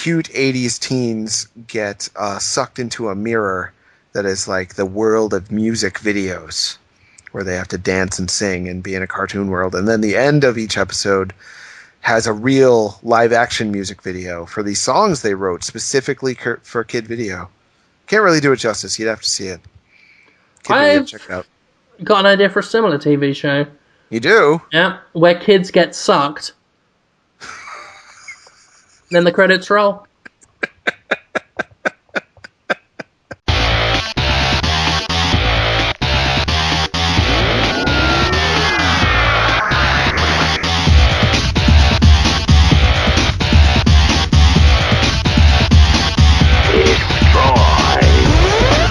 cute 80s teens get sucked into a mirror that is like the world of music videos, where they have to dance and sing and be in a cartoon world. And then the end of each episode has a real live-action music video for these songs they wrote specifically for kid video. Can't really do it justice. You'd have to see it. Kid video, check it out. Got an idea for a similar TV show. You do? Yeah, where kids get sucked. Then the credits roll.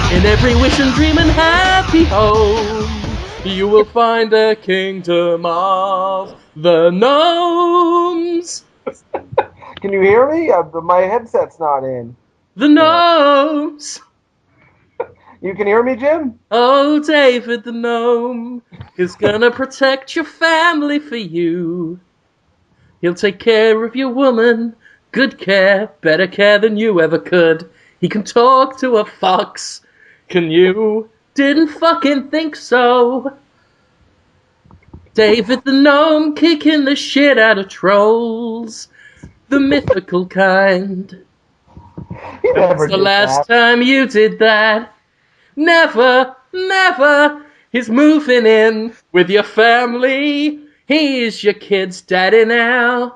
In every wish and dream and happy home, you will find a kingdom of the gnomes. Can you hear me? My headset's not in. The gnomes. You can hear me, Jim? Oh, David the gnome is gonna protect your family for you. He'll take care of your woman. Good care, better care than you ever could. He can talk to a fox. Can you? Didn't fucking think so. David the gnome kicking the shit out of trolls. The mythical kind. He never That's the did last that. time you did that. Never, never. He's moving in with your family. He's your kid's daddy now.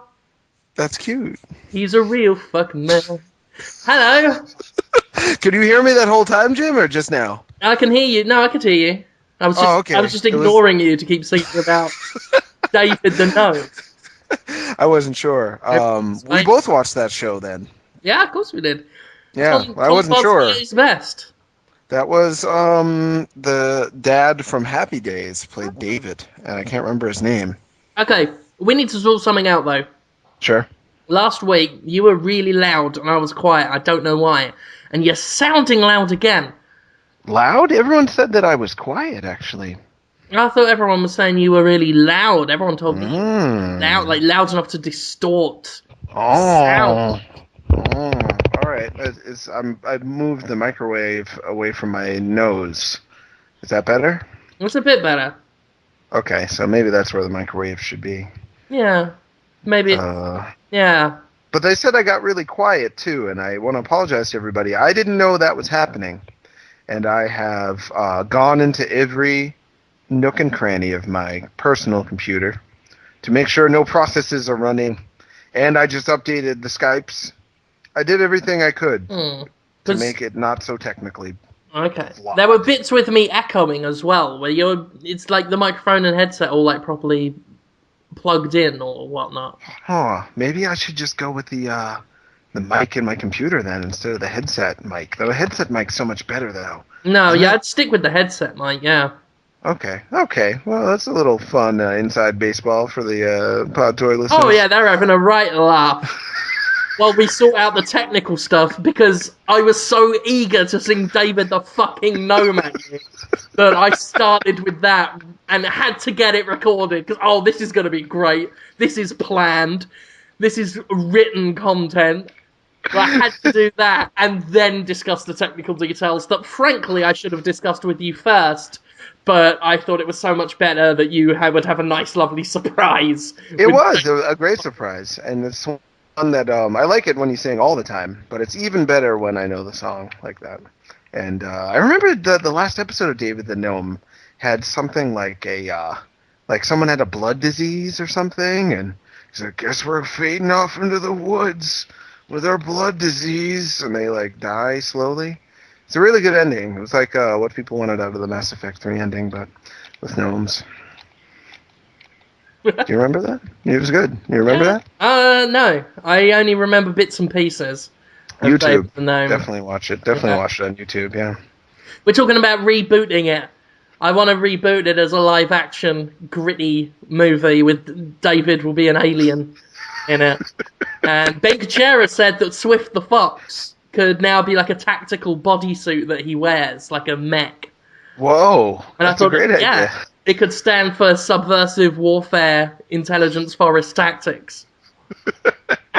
That's cute. He's a real fucking man. Hello. Could you hear me that whole time, Jim, or just now? I can hear you. No, I can hear you. I was just, okay. I was just ignoring you to keep thinking about David the gnome. I wasn't sure. We both watched that show then. Yeah, of course we did. Yeah, Tom I wasn't sure. Is best. That was the dad from Happy Days played David, and I can't remember his name. Okay, we need to sort something out though. Sure. Last week you were really loud and I was quiet. I don't know why, and you're sounding loud again. Loud? Everyone said that I was quiet, actually. I thought everyone was saying you were really loud. Everyone told me loud, like loud enough to distort sound. All right. I moved the microwave away from my nose. Is that better? It's a bit better. Okay, so maybe that's where the microwave should be. Yeah, maybe. Yeah. But they said I got really quiet too, and I want to apologize to everybody. I didn't know that was happening, and I have gone into every nook and cranny of my personal computer to make sure no processes are running, and I just updated the Skypes. I did everything I could to make it not so technically. Okay. flawed. There were bits with me echoing as well, where it's like the microphone and headset all like properly plugged in or whatnot. Huh. Maybe I should just go with the mic in my computer then instead of the headset mic. The headset mic's so much better though. No, yeah, I'd stick with the headset mic, yeah. Okay. Well, that's a little fun inside baseball for the Podtoid listeners. Oh yeah, they're having a right laugh. While we sort out the technical stuff, because I was so eager to sing David the fucking Gnome at you that I started with that and had to get it recorded, because, this is going to be great. This is planned. This is written content. But I had to do that and then discuss the technical details that, frankly, I should have discussed with you first. But I thought it was so much better that you would have a nice, lovely surprise. It was a great surprise, and it's one that I like it when you sing all the time, but it's even better when I know the song like that. And I remember the last episode of David the Gnome had something like like someone had a blood disease or something, and he's like, "Guess we're fading off into the woods with our blood disease," and they like die slowly. It's a really good ending. It was like what people wanted out of the Mass Effect 3 ending, but with gnomes. Do you remember that? It was good. You remember that? No. I only remember bits and pieces. YouTube. Definitely watch it. Definitely watch it on YouTube, yeah. We're talking about rebooting it. I want to reboot it as a live-action, gritty movie with David will be an alien in it. And Ben Kuchera said that Swift the Fox could now be like a tactical bodysuit that he wears, like a mech. Whoa, and that's a great idea. Yeah, it could stand for Subversive Warfare Intelligence Forest Tactics.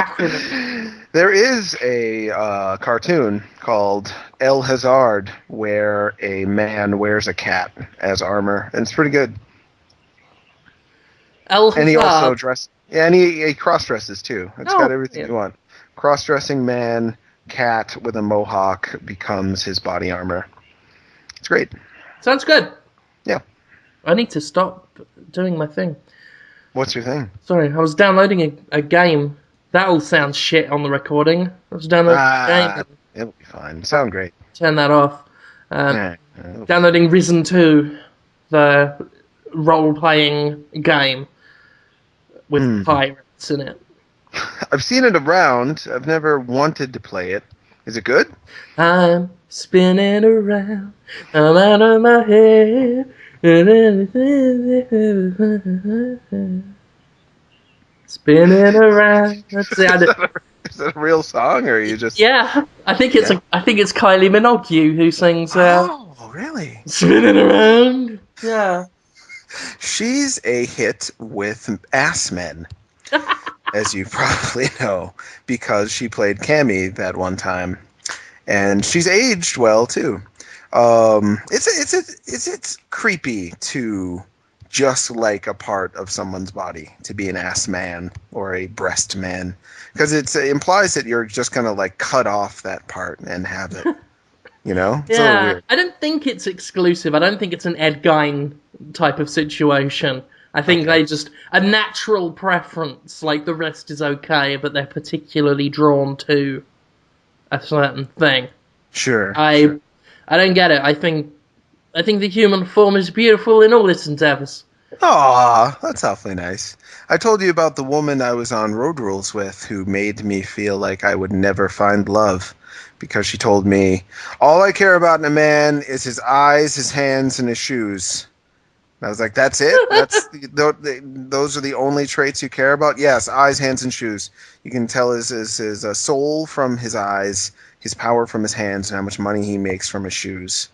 acronym. There is a cartoon called El Hazard where a man wears a cat as armor, and it's pretty good. El And he also Hazard. and he cross dresses too. It's got Oh, everything yeah. you want. Cross dressing man, cat with a mohawk becomes his body armor. It's great. Sounds good. Yeah. I need to stop doing my thing. What's your thing? Sorry, I was downloading a game. That all sounds shit on the recording. I was downloading a game. It'll be fine. Sound great. Turn that off. Yeah. Downloading Risen 2, the role-playing game with pirates in it. I've seen it around. I've never wanted to play it. Is it good? I'm spinning around. I'm out of my head. Spinning around. Let's see. Is that a real song, or are you just? Yeah, I think it's Kylie Minogue who sings. Oh, really? Spinning around. Yeah. She's a hit with ass men, as you probably know, because she played Cammy that one time, and she's aged well too. It's creepy to just like a part of someone's body to be an ass man or a breast man, because it implies that you're just gonna like cut off that part and have it. You know, it's a little Yeah, weird. I don't think it's exclusive. I don't think it's an Ed Gein type of situation. I think they just a natural preference, like the rest is okay, but they're particularly drawn to a certain thing. Sure. I don't get it. I think the human form is beautiful in all its endeavors. Aw, that's awfully nice. I told you about the woman I was on road rules with who made me feel like I would never find love because she told me, all I care about in a man is his eyes, his hands, and his shoes. And I was like, that's it? Those are the only traits you care about? Yes, eyes, hands, and shoes. You can tell his soul from his eyes, his power from his hands, and how much money he makes from his shoes.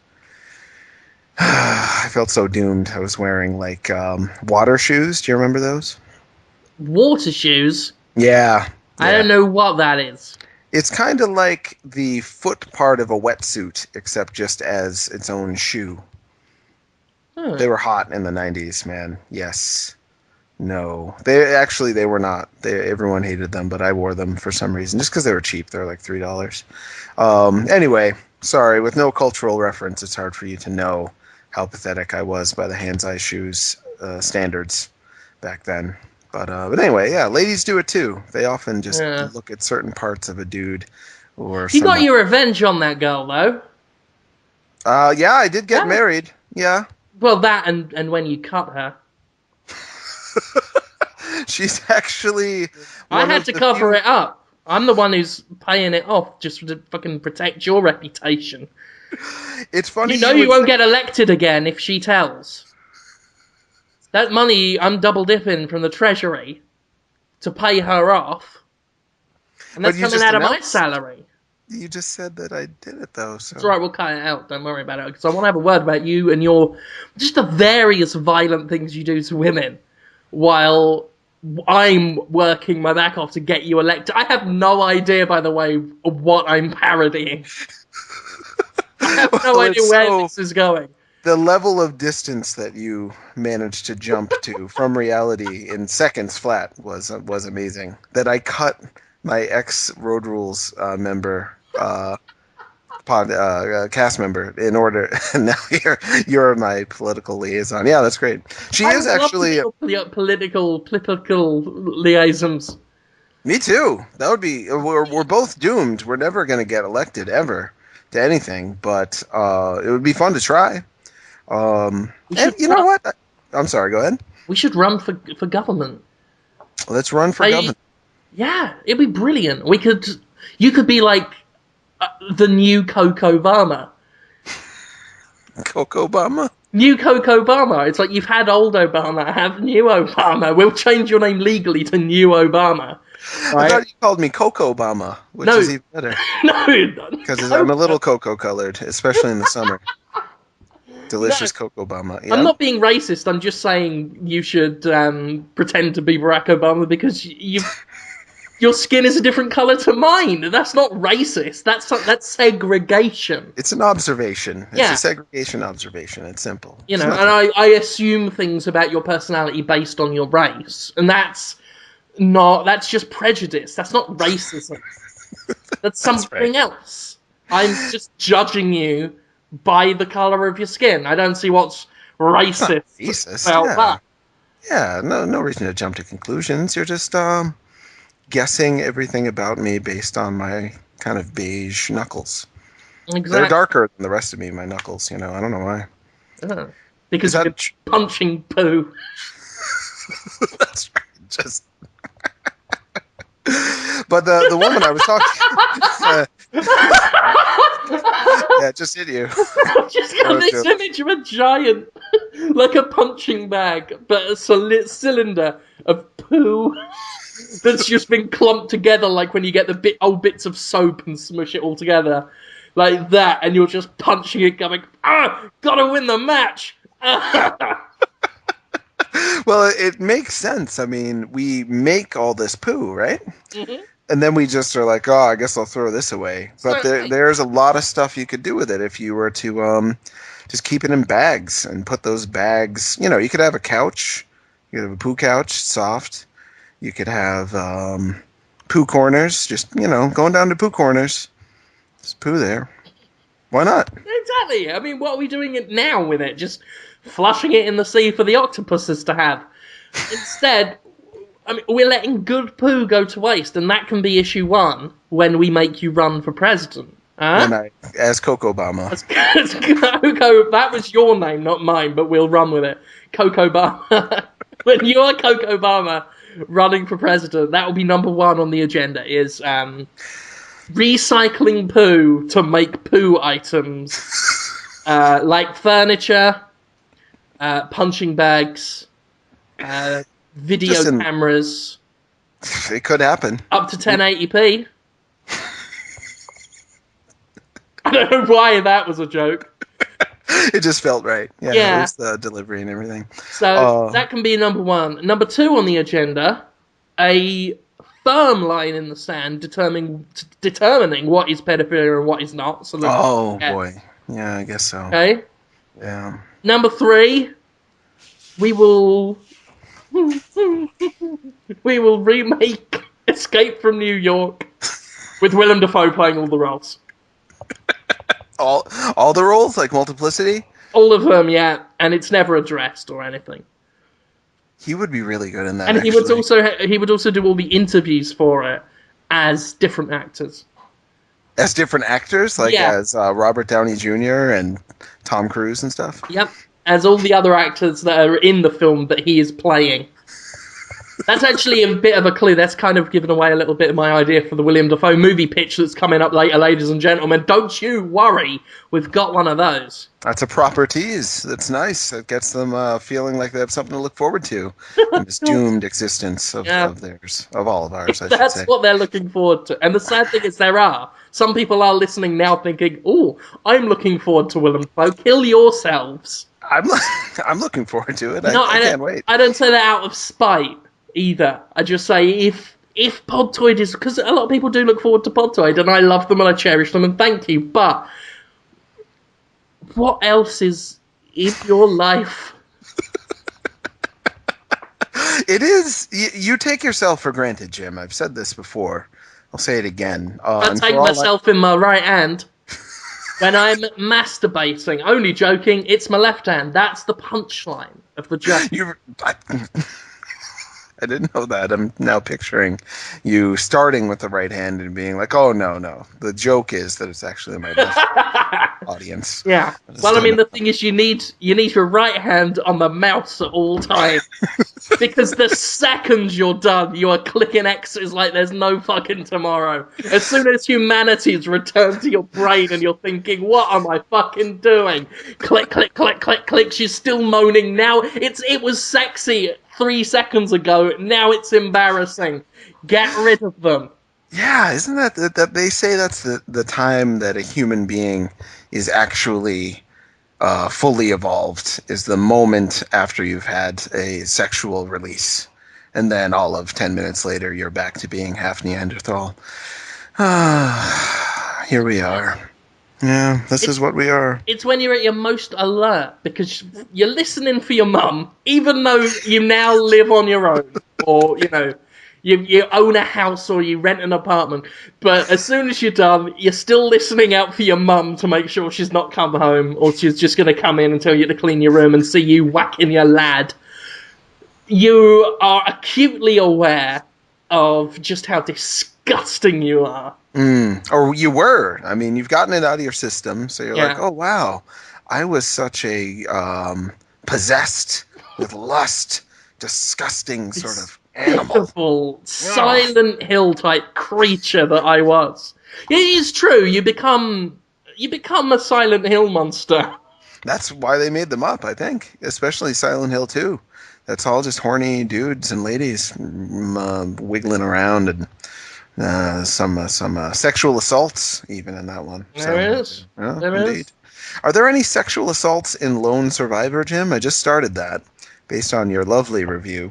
I felt so doomed. I was wearing like water shoes. Do you remember those? Water shoes? Yeah. I don't know what that is. It's kind of like the foot part of a wetsuit, except just as its own shoe. They were hot in the 90s, man. Yes. No. They were not. Everyone hated them, but I wore them for some reason. Just because they were cheap. They were like $3. Anyway, sorry. With no cultural reference, it's hard for you to know how pathetic I was by the hands, eyes, shoes standards back then. But anyway, yeah, ladies do it too. They often just look at certain parts of a dude or You got your revenge on that girl, though. Yeah, I did get married. Yeah. Well, that and when you cut her. She's actually... I had to cover it up. I'm the one who's paying it off just to fucking protect your reputation. It's funny. You won't get elected again if she tells. That money I'm double dipping from the treasury to pay her off, and that's coming out of my salary. You just said that I did it though. So it's alright. We'll cut it out. Don't worry about it. Because I want to have a word about you and your just the various violent things you do to women, while I'm working my back off to get you elected. I have no idea, by the way, what I'm parodying. I have no idea where this is going. The level of distance that you managed to jump to from reality in seconds flat was amazing. That I cut my ex Road Rules member, cast member, in order. And now you're my political liaison. Yeah, that's great. She is actually political liaisons. Me too. That would be. We're both doomed. We're never going to get elected ever to anything. But it would be fun to try. And you know what? I'm sorry. Go ahead. We should run for government. Let's run for government. Yeah, it'd be brilliant. You could be like the new Coco Obama. Coco Obama? New Coco Obama. It's like you've had old Obama, have new Obama. We'll change your name legally to New Obama. Right? I thought you called me Coco Obama, which is even better. No, because I'm a little cocoa colored, especially in the summer. Delicious Coco Obama. Yeah? I'm not being racist. I'm just saying you should pretend to be Barack Obama because Your skin is a different color to mine. That's not racist. That's segregation. It's an observation. It's Yeah. a segregation observation. It's simple. You It's know, nothing. and I assume things about your personality based on your race, and that's just prejudice. That's not racism. That's That's right. something else. I'm just judging you by the color of your skin. I don't see what's It's not racist racist. about Yeah. that. Yeah. No reason to jump to conclusions. You're just guessing everything about me based on my kind of beige knuckles. They're Exactly. darker than the rest of me, my knuckles, you know. I don't know why. Yeah. Is Because you've been that punching poo. that's right. Just but the woman I was talking yeah, just hit you. I've just got this image of a giant, like a punching bag, but a cylinder of poo that's just been clumped together, like when you get the old bits of soap and smush it all together, like that, and you're just punching it, going, gotta win the match. Well, it makes sense. I mean, we make all this poo, right? Mhm. And then we just are like, oh, I guess I'll throw this away. But So, there's a lot of stuff you could do with it if you were to just keep it in bags and put those bags. You know, you could have a couch. You could have a poo couch, soft. You could have poo corners. Just going down to poo corners. Just poo there. Why not? exactly. I mean, what are we doing it now with it? Just flushing it in the sea for the octopuses to have. Instead, I mean, we're letting good poo go to waste, and that can be issue one when we make you run for president. Huh? As Coco Obama. That's Coco. That was your name, not mine, but we'll run with it. Coco Obama. When you're Coco Obama running for president, that will be number one on the agenda. Is recycling poo to make poo items like furniture, punching bags, video Just cameras, it could happen. up to 1080p. I don't know why that was a joke. It just felt right. Yeah, Yeah. it was the delivery and everything. So that can be number one. Number two on the agenda, a firm line in the sand determining what is pedophilia and what is not. So Oh boy. Yeah, I guess so. okay. Yeah. Number three, we will we will remake Escape from New York with Willem Dafoe playing all the roles. All the roles, like multiplicity. All of them, yeah, and it's never addressed or anything. He would be really good in that. And Actually, he would also do all the interviews for it as different actors. as different actors, like Yeah. as Robert Downey Jr. and Tom Cruise and stuff. Yep, as all the other actors that are in the film that he is playing. That's actually a bit of a clue. That's kind of given away a little bit of my idea for the Willem Dafoe movie pitch that's coming up later, ladies and gentlemen. Don't you worry, we've got one of those. That's a proper tease. That's nice. It gets them feeling like they have something to look forward to in this doomed existence of theirs, of all of ours, I should That's say. what they're looking forward to. And the sad thing is there are. Some people are listening now thinking, oh, I'm looking forward to Willem Dafoe. Kill yourselves. I'm looking forward to it. No, I can't wait. I don't say that out of spite either. I just say if Podtoid is, because a lot of people do look forward to Podtoid, and I love them and I cherish them and thank you. But what else is in your life? It is. You take yourself for granted, Jim. I've said this before. I'll say it again. I take myself in my right hand when I'm masturbating. Only joking. It's my left hand. That's the punchline of the joke. I didn't know that. I'm now picturing you starting with the right hand and being like, "Oh no." The joke is that it's actually my left audience. Yeah. Well, I mean, the thing is, you need your right hand on the mouse at all times. Because the second you're done, you are clicking X's like there's no fucking tomorrow. As soon as humanity's returned to your brain and you're thinking, what am I fucking doing? Click, click, click, click, click. She's still moaning. Now it was sexy 3 seconds ago. Now it's embarrassing. Get rid of them. Yeah, isn't that they say that's the time that a human being is actually fully evolved is the moment after you've had a sexual release. And then all of 10 minutes later, you're back to being half Neanderthal. Here we are. Yeah, this is what we are. It's when you're at your most alert because you're listening for your mum, even though you now live on your own, or you own a house or you rent an apartment. But as soon as you're done, you're still listening out for your mum to make sure she's not come home, or she's just going to come in and tell you to clean your room and see you whacking your lad. You are acutely aware of just how disgusting you are. Or you were. I mean, you've gotten it out of your system, so you're like, Yeah. oh, wow. I was such a possessed with lust, disgusting sort of animal. Pitiful, Silent Hill type creature that I was. It is true. You become a Silent Hill monster. That's why they made them up, I think. Especially Silent Hill 2. That's all just horny dudes and ladies wiggling around, and some sexual assaults even in that one. There is. Yeah, There indeed. is. Are there any sexual assaults in Lone Survivor, Jim? I just started that based on your lovely review,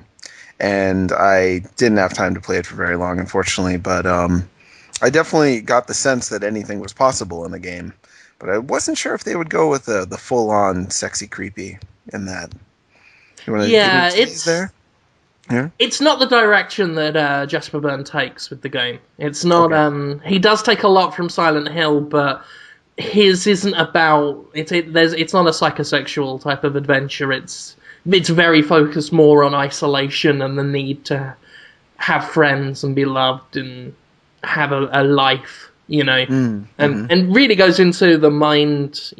and I didn't have time to play it for very long, unfortunately. But I definitely got the sense that anything was possible in the game. But I wasn't sure if they would go with the full-on sexy creepy in that. You want to give me a tease there? Yeah. It's not the direction that Jasper Byrne takes with the game. It's not. Okay. He does take a lot from Silent Hill, but his isn't about. It's not a psychosexual type of adventure. It's very focused more on isolation and the need to have friends and be loved and have a life. And really goes into the mind.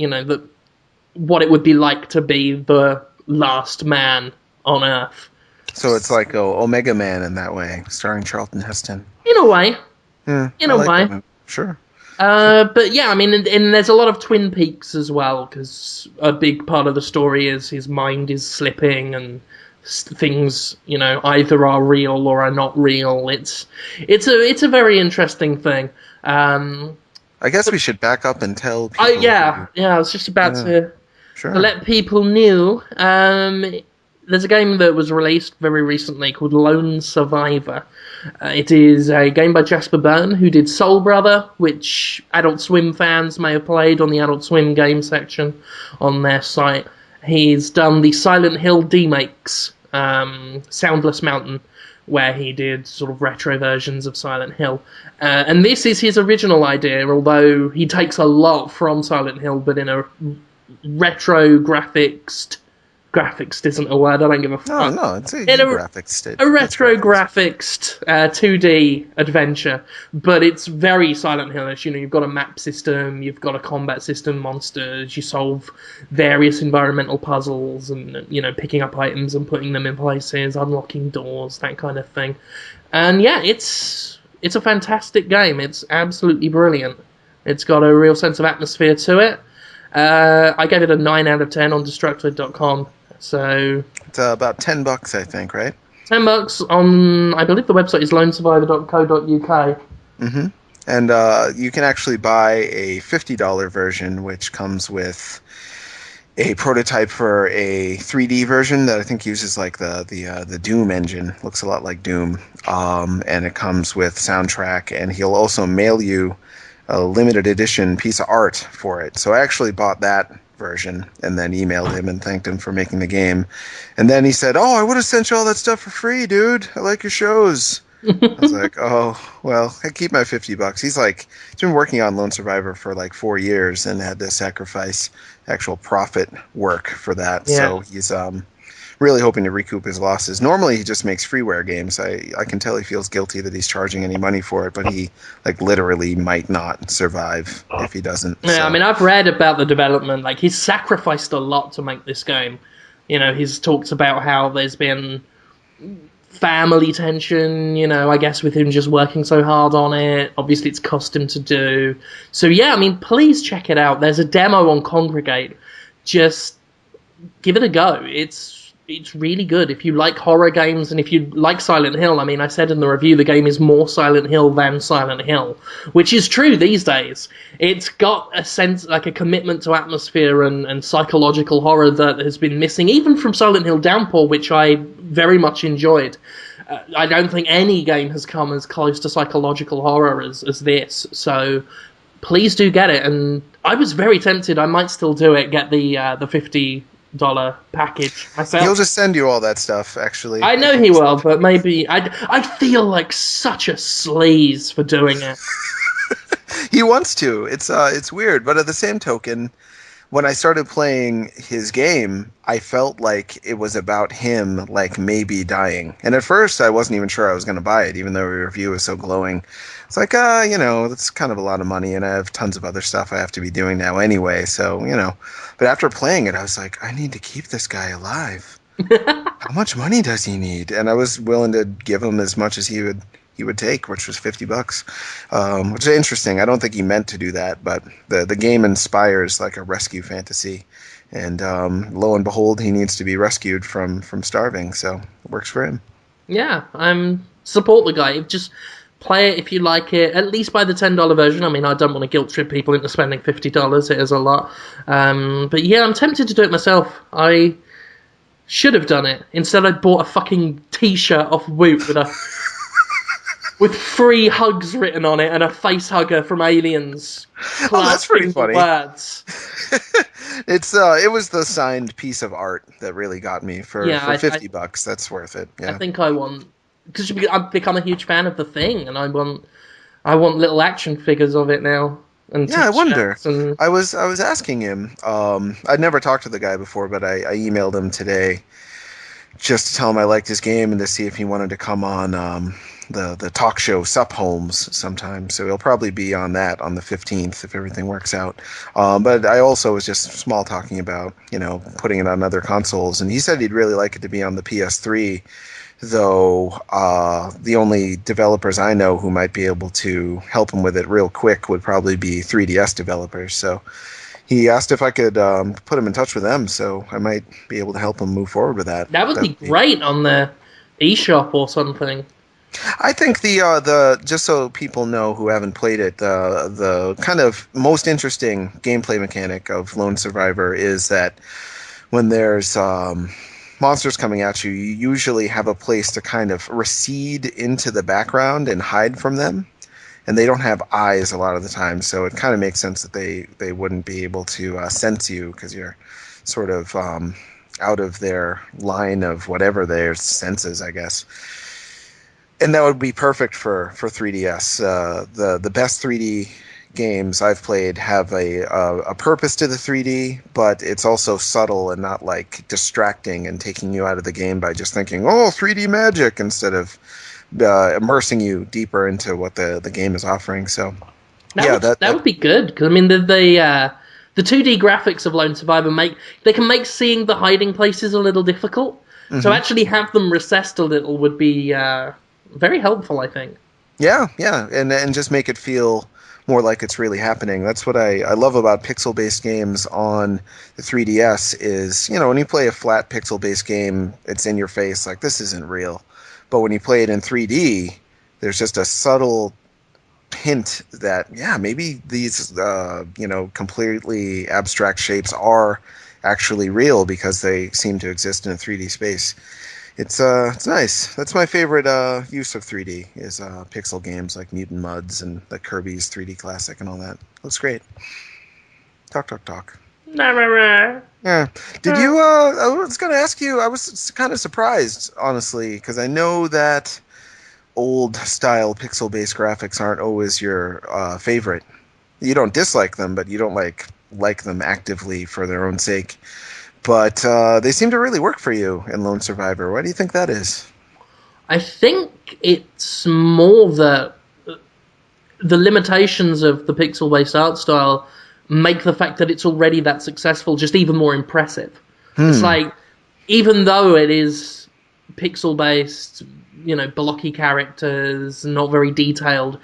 What it would be like to be the last man on Earth. So it's like Omega Man in that way, starring Charlton Heston. In a way. Yeah, In I a like way. that movie. Sure. But yeah, I mean, and there's a lot of Twin Peaks as well, because a big part of the story is his mind is slipping and things, either are real or are not real. It's a very interesting thing. I guess we should back up and tell people. I was just about to Sure. let people know. There's a game that was released very recently called Lone Survivor. It is a game by Jasper Byrne, who did Soul Brother, which Adult Swim fans may have played on the Adult Swim game section on their site. He's done the Silent Hill demakes, Soundless Mountain, where he did sort of retro versions of Silent Hill. And this is his original idea, although he takes a lot from Silent Hill, but in a retro graphics isn't a word, I don't give a fuck. No, it's a graphics. A retro graphics 2D adventure, but it's very Silent Hill-ish. You've got a map system, you've got a combat system, monsters, you solve various environmental puzzles and, picking up items and putting them in places, unlocking doors, that kind of thing. And yeah, it's a fantastic game. It's absolutely brilliant. It's got a real sense of atmosphere to it. I gave it a 9 out of 10 on Destructoid.com. So it's about $10, I think, right? $10 on, I believe the website is lonesurvivor.co.uk. Mm-hmm. And you can actually buy a $50 version, which comes with a prototype for a 3D version that I think uses like the Doom engine. Looks a lot like Doom. And it comes with soundtrack, and he'll also mail you a limited edition piece of art for it. So I actually bought that version and then emailed him and thanked him for making the game. And then he said, "Oh, I would have sent you all that stuff for free, dude. I like your shows." I was like, "Oh, well, I keep my $50." He's been working on Lone Survivor for like 4 years and had to sacrifice actual profit work for that. Yeah. So he's really hoping to recoup his losses. Normally he just makes freeware games. I can tell he feels guilty that he's charging any money for it, but he literally might not survive if he doesn't. Yeah, so. I mean, I've read about the development. He's sacrificed a lot to make this game. He's talked about how there's been family tension, I guess with him just working so hard on it. Obviously it's cost him to do. So yeah, I mean, please check it out. There's a demo on Congregate. Just give it a go. It's really good. If you like horror games and if you like Silent Hill, I mean, I said in the review the game is more Silent Hill than Silent Hill, which is true these days. It's got a sense, a commitment to atmosphere and psychological horror that has been missing, even from Silent Hill Downpour, which I very much enjoyed. I don't think any game has come as close to psychological horror as this. So please do get it. And I was very tempted. I might still do it. Get the $50 package He'll myself. just send you all that stuff, actually. I know he will, but maybe I feel like such a sleaze for doing it. He wants to. It's weird, but at the same token, when I started playing his game, I felt like it was about him, like maybe dying. And at first, I wasn't even sure I was going to buy it, even though the review was so glowing. It's like, that's kind of a lot of money, and I have tons of other stuff I have to be doing now anyway. So, But after playing it, I was like, I need to keep this guy alive. How much money does he need? And I was willing to give him as much as he would take, which was $50, which is interesting. I don't think he meant to do that, but the game inspires like a rescue fantasy, and lo and behold, he needs to be rescued from starving, so it works for him. Yeah, support the guy. Just play it if you like it. At least buy the $10 version. I mean, I don't want to guilt trip people into spending $50. It is a lot, but yeah, I'm tempted to do it myself. I should have done it. Instead, I bought a fucking T-shirt off Woot with 3 hugs written on it and a face hugger from Aliens. Oh, that's pretty funny. Words. It was the signed piece of art that really got me for $50. That's worth it. Yeah. I think I want, because I've become a huge fan of the Thing, and I want little action figures of it now. And yeah, I wonder. And... I was asking him. I'd never talked to the guy before, but I emailed him today just to tell him I liked his game and to see if he wanted to come on the talk show Sup Holmes sometime. So he'll probably be on that on the 15th if everything works out. But I also was just small talking about putting it on other consoles, and he said he'd really like it to be on the PS3. Though the only developers I know who might be able to help him with it real quick would probably be 3DS developers. So he asked if I could put him in touch with them, so I might be able to help him move forward with that. That would be great on the eShop or something. I think the just so people know who haven't played it, the kind of most interesting gameplay mechanic of Lone Survivor is that when there's monsters coming at you, you usually have a place to kind of recede into the background and hide from them. And they don't have eyes a lot of the time, so it kind of makes sense that they wouldn't be able to sense you because you're sort of out of their line of whatever their senses, I guess. And that would be perfect for 3DS. The best 3D games I've played have a purpose to the 3D, but it's also subtle and not like distracting and taking you out of the game by just thinking, oh, 3D magic, instead of immersing you deeper into what the game is offering. So that would be good, because I mean the 2D graphics of Lone Survivor can make seeing the hiding places a little difficult. Mm-hmm. So actually have them recessed a little would be very helpful, I think. Yeah, and just make it feel more like it's really happening. That's what I love about pixel-based games on the 3DS is, when you play a flat pixel-based game, it's in your face, like, this isn't real. But when you play it in 3D, there's just a subtle hint that, maybe these, completely abstract shapes are actually real because they seem to exist in a 3D space. It's nice. That's my favorite use of 3D is pixel games like Mutant Mudds and the Kirby's 3D Classic and all that. Looks great. Talk. Yeah. Did you? I was going to ask you. I was kind of surprised, honestly, because I know that old style pixel-based graphics aren't always your favorite. You don't dislike them, but you don't like them actively for their own sake. But they seem to really work for you in Lone Survivor. Why do you think that is? I think it's more that the limitations of the pixel-based art style make the fact that it's already that successful just even more impressive. It's like, even though it is pixel-based, blocky characters, not very detailed,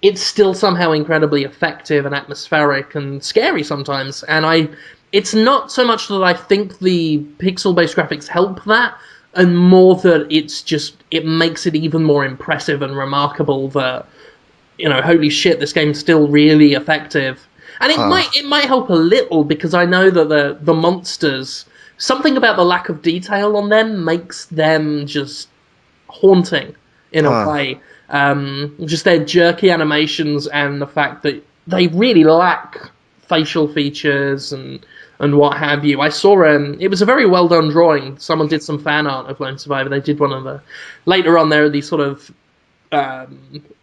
it's still somehow incredibly effective and atmospheric and scary sometimes. And it's not so much that I think the pixel-based graphics help that, and more that it makes it even more impressive and remarkable that, holy shit, this game's still really effective. And it might help a little, because I know that the monsters, something about the lack of detail on them makes them just haunting in a Huh. way. Just their jerky animations and the fact that they really lack facial features and what have you. I saw it was a very well done drawing. Someone did some fan art of Lone Survivor. They did one of the later on. There are these sort of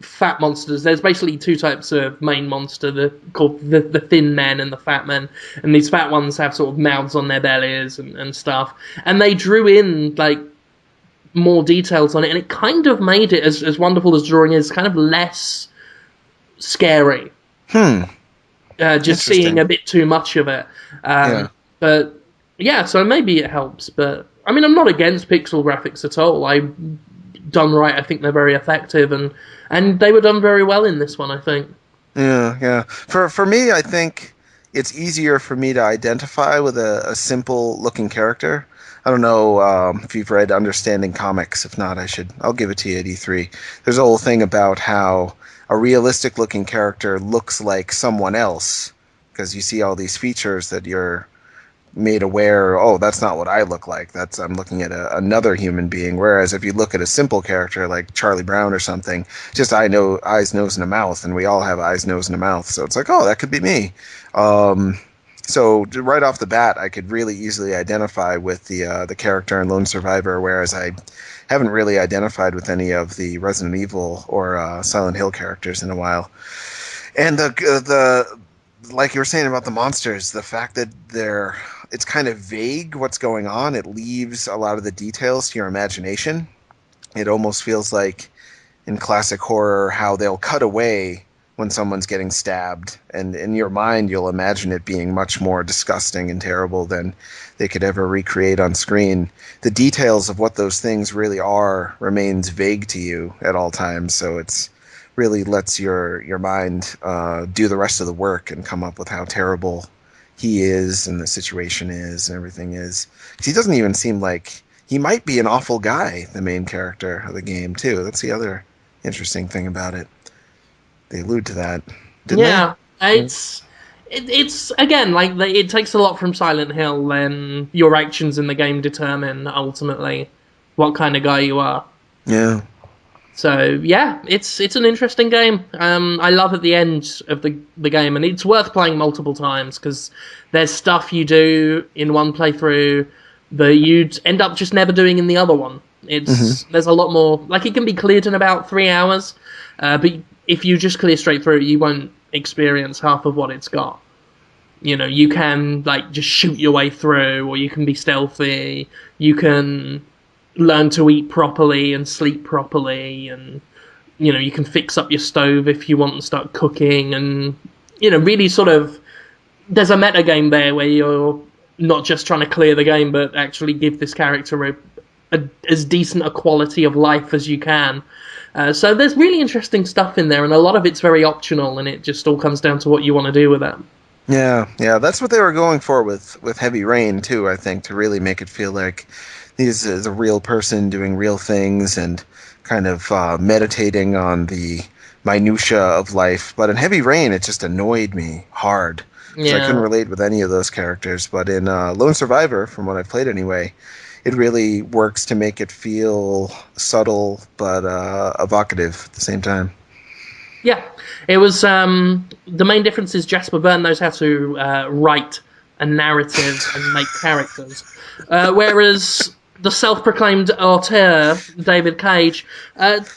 fat monsters. There's basically two types of main monster, called the thin men and the fat men. And these fat ones have sort of mouths on their bellies and stuff. And they drew in like more details on it, and it kind of made it, as wonderful as drawing is, kind of less scary. Just seeing Interesting. a bit too much of it. Yeah. But yeah, so maybe it helps. But I mean, I'm not against pixel graphics at all. I done right, I think they're very effective, and they were done very well in this one, I think. Yeah, yeah. For me, I think it's easier for me to identify with a simple looking character. I don't know if you've read Understanding Comics. If not, I'll give it to you at E3. There's a whole thing about how a realistic looking character looks like someone else because you see all these features that you're made aware, oh, that's not what I look like. That's I'm looking at another human being. Whereas if you look at a simple character like Charlie Brown or something, just I know eyes, nose, and a mouth, and we all have eyes, nose, and a mouth. So it's like, oh, that could be me. So right off the bat, I could really easily identify with the character in Lone Survivor, whereas I haven't really identified with any of the Resident Evil or Silent Hill characters in a while. And the like you were saying about the monsters, the fact that it's kind of vague what's going on, it leaves a lot of the details to your imagination. It almost feels like in classic horror how they'll cut away when someone's getting stabbed, and in your mind you'll imagine it being much more disgusting and terrible than they could ever recreate on screen. The details of what those things really are remains vague to you at all times, so it's really lets your mind do the rest of the work and come up with how terrible he is and the situation is and everything is. 'Cause he doesn't even seem like he might be an awful guy, the main character of the game too. That's the other interesting thing about it. They allude to that, didn't they? Yeah, it's again like it takes a lot from Silent Hill, and your actions in the game determine ultimately what kind of guy you are. Yeah. So yeah, it's an interesting game. I love at the end of the game, and it's worth playing multiple times because there's stuff you do in one playthrough that you'd end up just never doing in the other one. Hmm. There's a lot more. Like it can be cleared in about 3 hours, but if you just clear straight through, you won't experience half of what it's got. You know, you can like just shoot your way through, or you can be stealthy. You can learn to eat properly and sleep properly, and you know you can fix up your stove if you want to start cooking, and you know really sort of there's a meta game there where you're not just trying to clear the game, but actually give this character as decent a quality of life as you can. So there's really interesting stuff in there, and a lot of it's very optional, and it just all comes down to what you want to do with it. Yeah, yeah, that's what they were going for with Heavy Rain too. I think to really make it feel like he's is a real person doing real things and kind of meditating on the minutia of life. But in Heavy Rain, it just annoyed me hard because I couldn't Yeah. relate with any of those characters. But in Lone Survivor, from what I've played anyway, it really works to make it feel subtle but evocative at the same time. Yeah, it was. The main difference is Jasper Byrne knows how to write a narrative and make characters, whereas the self-proclaimed auteur David Cage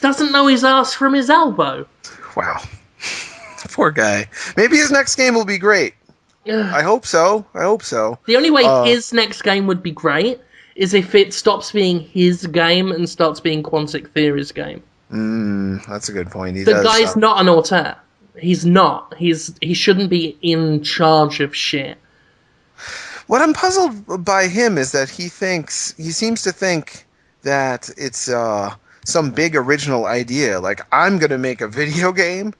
doesn't know his ass from his elbow. Wow, poor guy. Maybe his next game will be great. I Ugh. hope so. I hope so. The only way Uh, his next game would be great is if it stops being his game and starts being Quantic Theory's game. that's a good point. He The does. guy's not an auteur. He's not. He shouldn't be in charge of shit. What I'm puzzled by him is that he seems to think that it's some big original idea. Like I'm gonna make a video game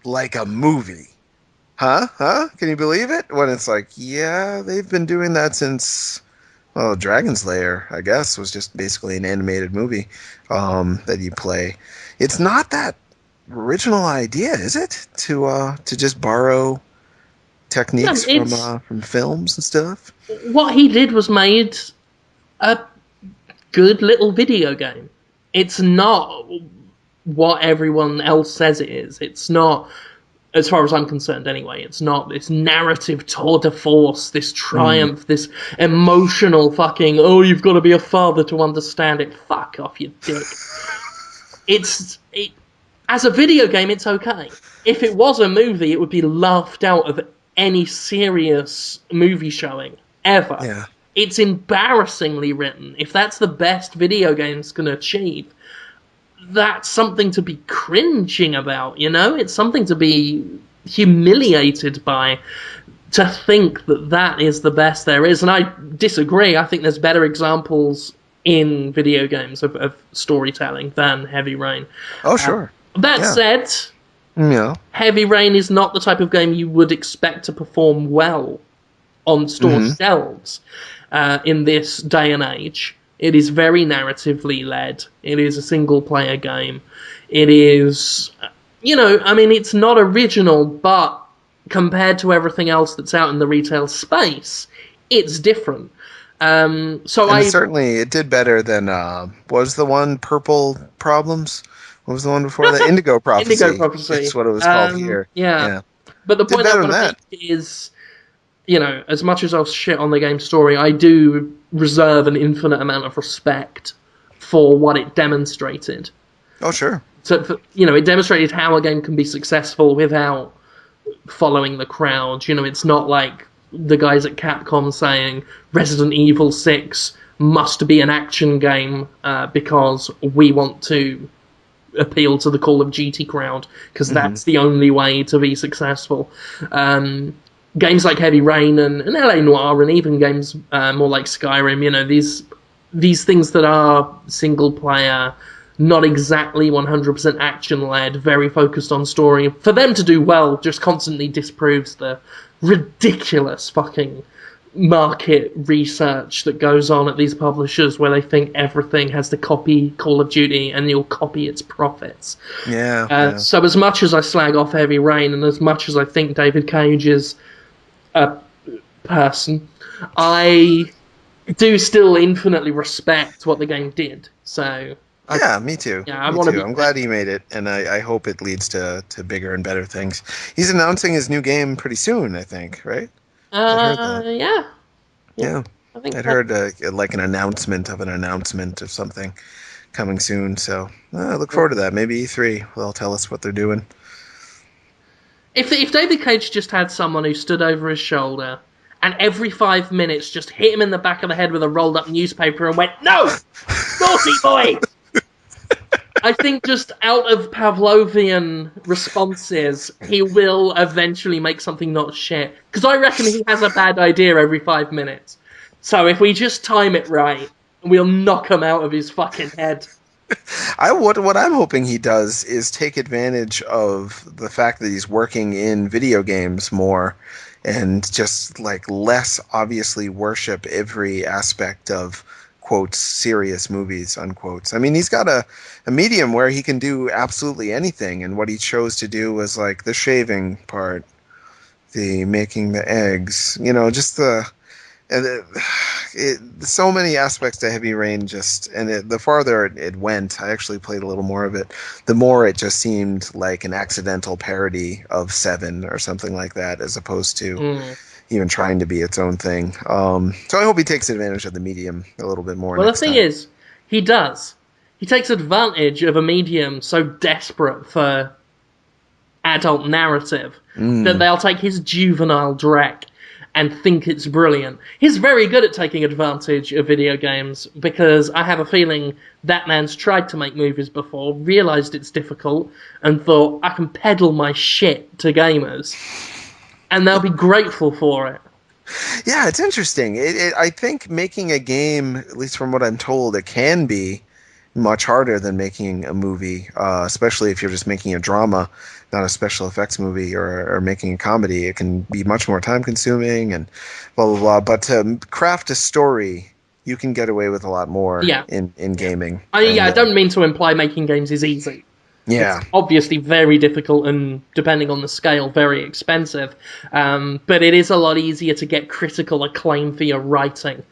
like a movie. Huh? Huh? Can you believe it? When it's like, yeah, they've been doing that since, well, Dragon's Lair, I guess, was just basically an animated movie that you play. It's not that original idea, is it? To just borrow No, techniques it's from films and stuff. what he did was made a good little video game. it's not what everyone else says it is. It's not, as far as I'm concerned anyway, it's not this narrative tour de force, this triumph, this emotional fucking, oh, you've got to be a father to understand it. Fuck off, you dick. As a video game, it's okay. If it was a movie, it would be laughed out of any serious movie showing, ever. Yeah. It's embarrassingly written. If that's the best video games can achieve, that's something to be cringing about, you know? It's something to be humiliated by, to think that that is the best there is. And I disagree. I think there's better examples in video games of storytelling than Heavy Rain. Oh, sure. That said, yeah. Heavy Rain is not the type of game you would expect to perform well on store shelves in this day and age. It is very narratively led. It is a single-player game. It is, it's not original, but compared to everything else that's out in the retail space, it's different. Certainly, it did better than, was the one Purple Problems? What was the one before that? Indigo Prophecy. Indigo Prophecy. That's what it was called here. Yeah. But the point I want to make is, as much as I'll shit on the game's story, I do reserve an infinite amount of respect for what it demonstrated. Oh, sure. So, it demonstrated how a game can be successful without following the crowd. It's not like the guys at Capcom saying Resident Evil 6 must be an action game because we want to appeal to the Call of Duty crowd, because that's the only way to be successful. Games like Heavy Rain and LA Noire, and even games more like Skyrim, these things that are single player, not exactly 100% action led, very focused on story, for them to do well just constantly disproves the ridiculous fucking market research that goes on at these publishers, where they think everything has to copy Call of Duty and you'll copy its profits. So as much as I slag off Heavy Rain, and as much as I think David Cage is a person, I do still infinitely respect what the game did. So me too. Yeah, me too. I'm glad he made it, and I hope it leads to bigger and better things. He's announcing his new game pretty soon, I think, right? Yeah. I think I'd heard like an announcement of something coming soon, so I look forward to that. Maybe E3 will tell us what they're doing. If David Cage just had someone who stood over his shoulder and every 5 minutes just hit him in the back of the head with a rolled up newspaper and went, "No! Naughty boy!" I think just out of Pavlovian responses, he will eventually make something not shit. Because I reckon he has a bad idea every 5 minutes. So if we just time it right, we'll knock him out of his fucking head. What I'm hoping he does is take advantage of the fact that he's working in video games more, and just like less obviously worship every aspect of quotes serious movies unquotes. I mean, he's got a medium where he can do absolutely anything, and what he chose to do was like the shaving part, the making the eggs, just so many aspects to Heavy Rain. The farther it went, I actually played a little more of it, the more it just seemed like an accidental parody of Seven or something like that, as opposed to even trying to be its own thing. So I hope he takes advantage of the medium a little bit more. Well, the thing is, he does. He takes advantage of a medium so desperate for adult narrative that they'll take his juvenile dreck and think it's brilliant. He's very good at taking advantage of video games, because I have a feeling that man's tried to make movies before, realised it's difficult, and thought, I can peddle my shit to gamers, and they'll be grateful for it. Yeah, it's interesting. I think making a game, at least from what I'm told, it can be much harder than making a movie, especially if you're just making a drama, not a special effects movie, or making a comedy. It can be much more time consuming and blah, blah, blah. But to craft a story, you can get away with a lot more in gaming. I don't mean to imply making games is easy. Yeah. It's obviously very difficult and, depending on the scale, very expensive. But it is a lot easier to get critical acclaim for your writing.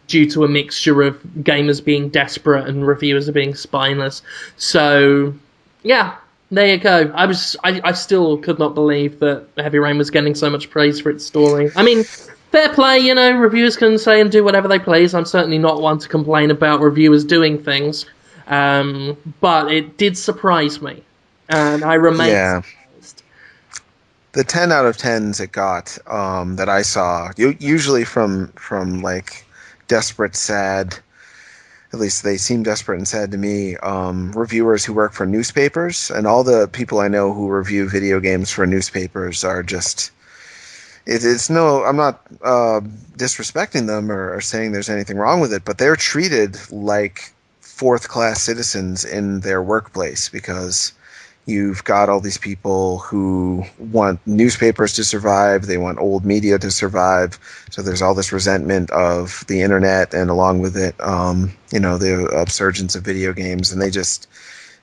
due to a mixture of gamers being desperate and reviewers are being spineless. So, yeah, there you go. I still could not believe that Heavy Rain was getting so much praise for its story. I mean, fair play, reviewers can say and do whatever they please. I'm certainly not one to complain about reviewers doing things. But it did surprise me, and I remain Yeah. surprised. The 10 out of 10s it got that I saw, usually from like desperate, sad, at least they seem desperate and sad to me, reviewers who work for newspapers, and all the people I know who review video games for newspapers are just, it's no, I'm not disrespecting them or saying there's anything wrong with it, but they're treated like fourth class citizens in their workplace because you've got all these people who want newspapers to survive. They want old media to survive. So there's all this resentment of the internet, and along with it, the upsurgence of video games, and they just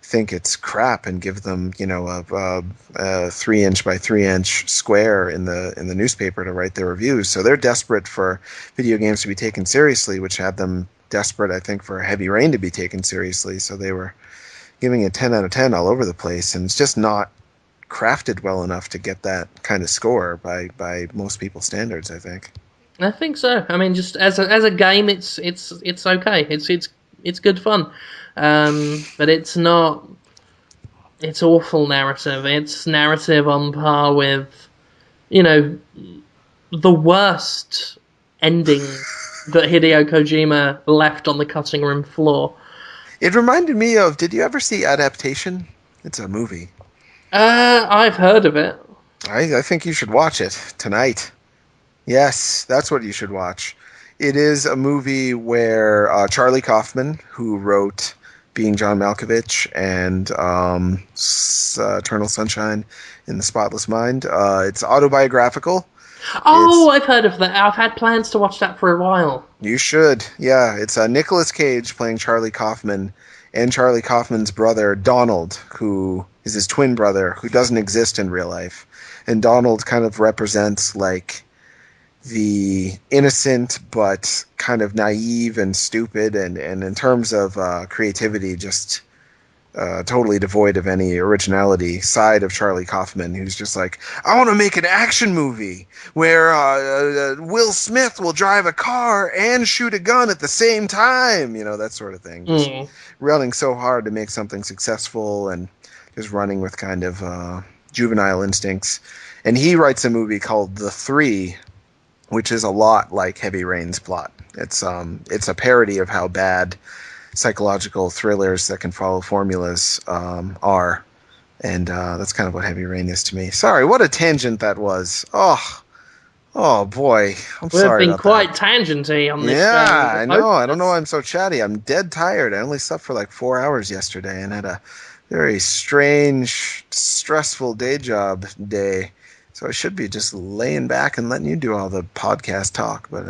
think it's crap and give them, a 3-inch by 3-inch square in the newspaper to write their reviews. So they're desperate for video games to be taken seriously, which had them desperate, I think, for Heavy Rain to be taken seriously. So they were giving it 10 out of 10 all over the place, and it's just not crafted well enough to get that kind of score by most people's standards, I think. I think so. I mean, just as a game, it's okay. It's good fun, but it's not. It's awful narrative. It's narrative on par with, you know, the worst ending that Hideo Kojima left on the cutting room floor. It reminded me of, did you ever see Adaptation? It's a movie. I've heard of it. I think you should watch it tonight. Yes, that's what you should watch. It is a movie where Charlie Kaufman, who wrote Being John Malkovich and Eternal Sunshine in the Spotless Mind, it's autobiographical. Oh, I've heard of that. I've had plans to watch that for a while. You should. Yeah, it's Nicolas Cage playing Charlie Kaufman and Charlie Kaufman's brother, Donald, who is his twin brother, who doesn't exist in real life. And Donald kind of represents like the innocent but kind of naive and stupid and in terms of creativity, just totally devoid of any originality side of Charlie Kaufman, who's just like, I want to make an action movie where Will Smith will drive a car and shoot a gun at the same time, that sort of thing. Just running so hard to make something successful and just running with kind of juvenile instincts. And he writes a movie called The Three, which is a lot like Heavy Rain's plot. It's a parody of how bad psychological thrillers that can follow formulas are, and that's kind of what Heavy Rain is to me. Sorry, what a tangent that was. Oh boy, I'm We've sorry been about quite that. tangenty on this show. Yeah, I know. I don't know why I'm so chatty. I'm dead tired. I only slept for like 4 hours yesterday and had a very strange, stressful day job day. So I should be just laying back and letting you do all the podcast talk, but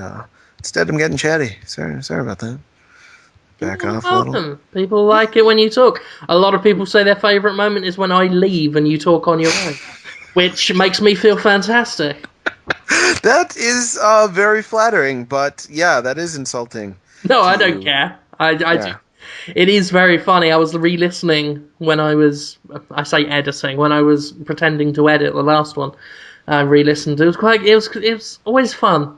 instead I'm getting chatty. Sorry about that. Back You're off a little. welcome. People like it when you talk. A lot of people say their favourite moment is when I leave and you talk on your own, which makes me feel fantastic. That is very flattering, but yeah, that is insulting. No, To I don't you. care. I do. Yeah. It is very funny. I was re-listening when I say editing, when I was pretending to edit the last one. I re-listened. It was always fun.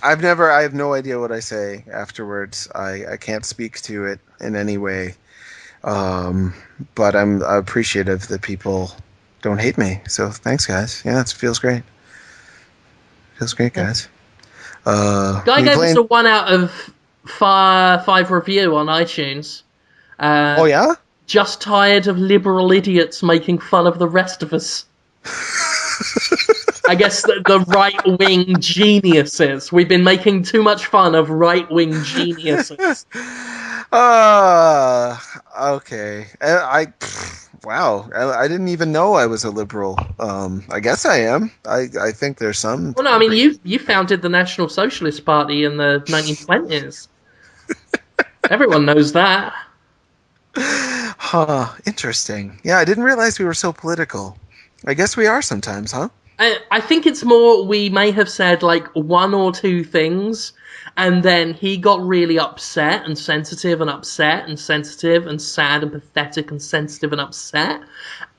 I have no idea what I say afterwards. I can't speak to it in any way. But I'm appreciative that people don't hate me. So thanks, guys. Yeah, it feels great. Feels great, guys. Guy We gave us playing? a 1 out of 5 review on iTunes. Oh yeah. Just tired of liberal idiots making fun of the rest of us. I guess the right-wing geniuses. We've been making too much fun of right-wing geniuses. Okay. Wow. I didn't even know I was a liberal. I guess I am. I think there's some Well, no, I mean, degree. you founded the National Socialist Party in the 1920s. Everyone knows that. Huh. Interesting. Yeah, I didn't realize we were so political. I guess we are sometimes, huh? I think it's more we may have said like one or two things, and then he got really upset and sensitive and upset and sensitive and sad and pathetic and sensitive and upset,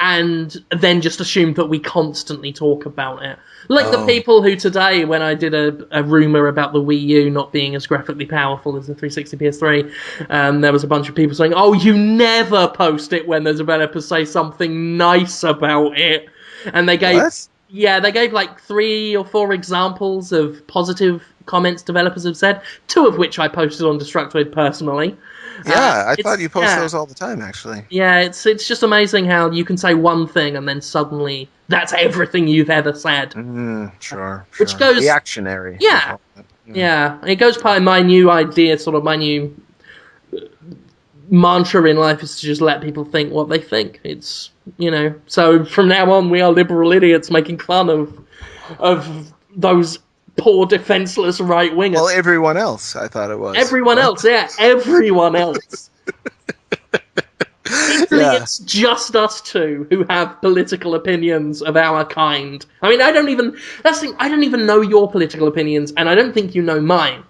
and then just assumed that we constantly talk about it. Like the people who today, when I did a rumor about the Wii U not being as graphically powerful as the 360 PS3, there was a bunch of people saying, "Oh, you never post it when the developers say something nice about it," and they gave. What? Yeah, they gave like 3 or 4 examples of positive comments developers have said, 2 of which I posted on Destructoid personally. Yeah, I thought you post yeah, those all the time, actually. yeah, it's just amazing how you can say one thing and then suddenly that's everything you've ever said. Sure. Which goes, Reactionary, they yeah, call it. yeah, it goes by my new idea, sort of my new mantra in life is to just let people think what they think. It's, so from now on we are liberal idiots making fun of those poor defenseless right wingers. Well, everyone else, I thought it was. Everyone else, yeah, everyone else. Literally, Yeah. it's just us two who have political opinions of our kind. I mean, I don't even know your political opinions, and I don't think you know mine.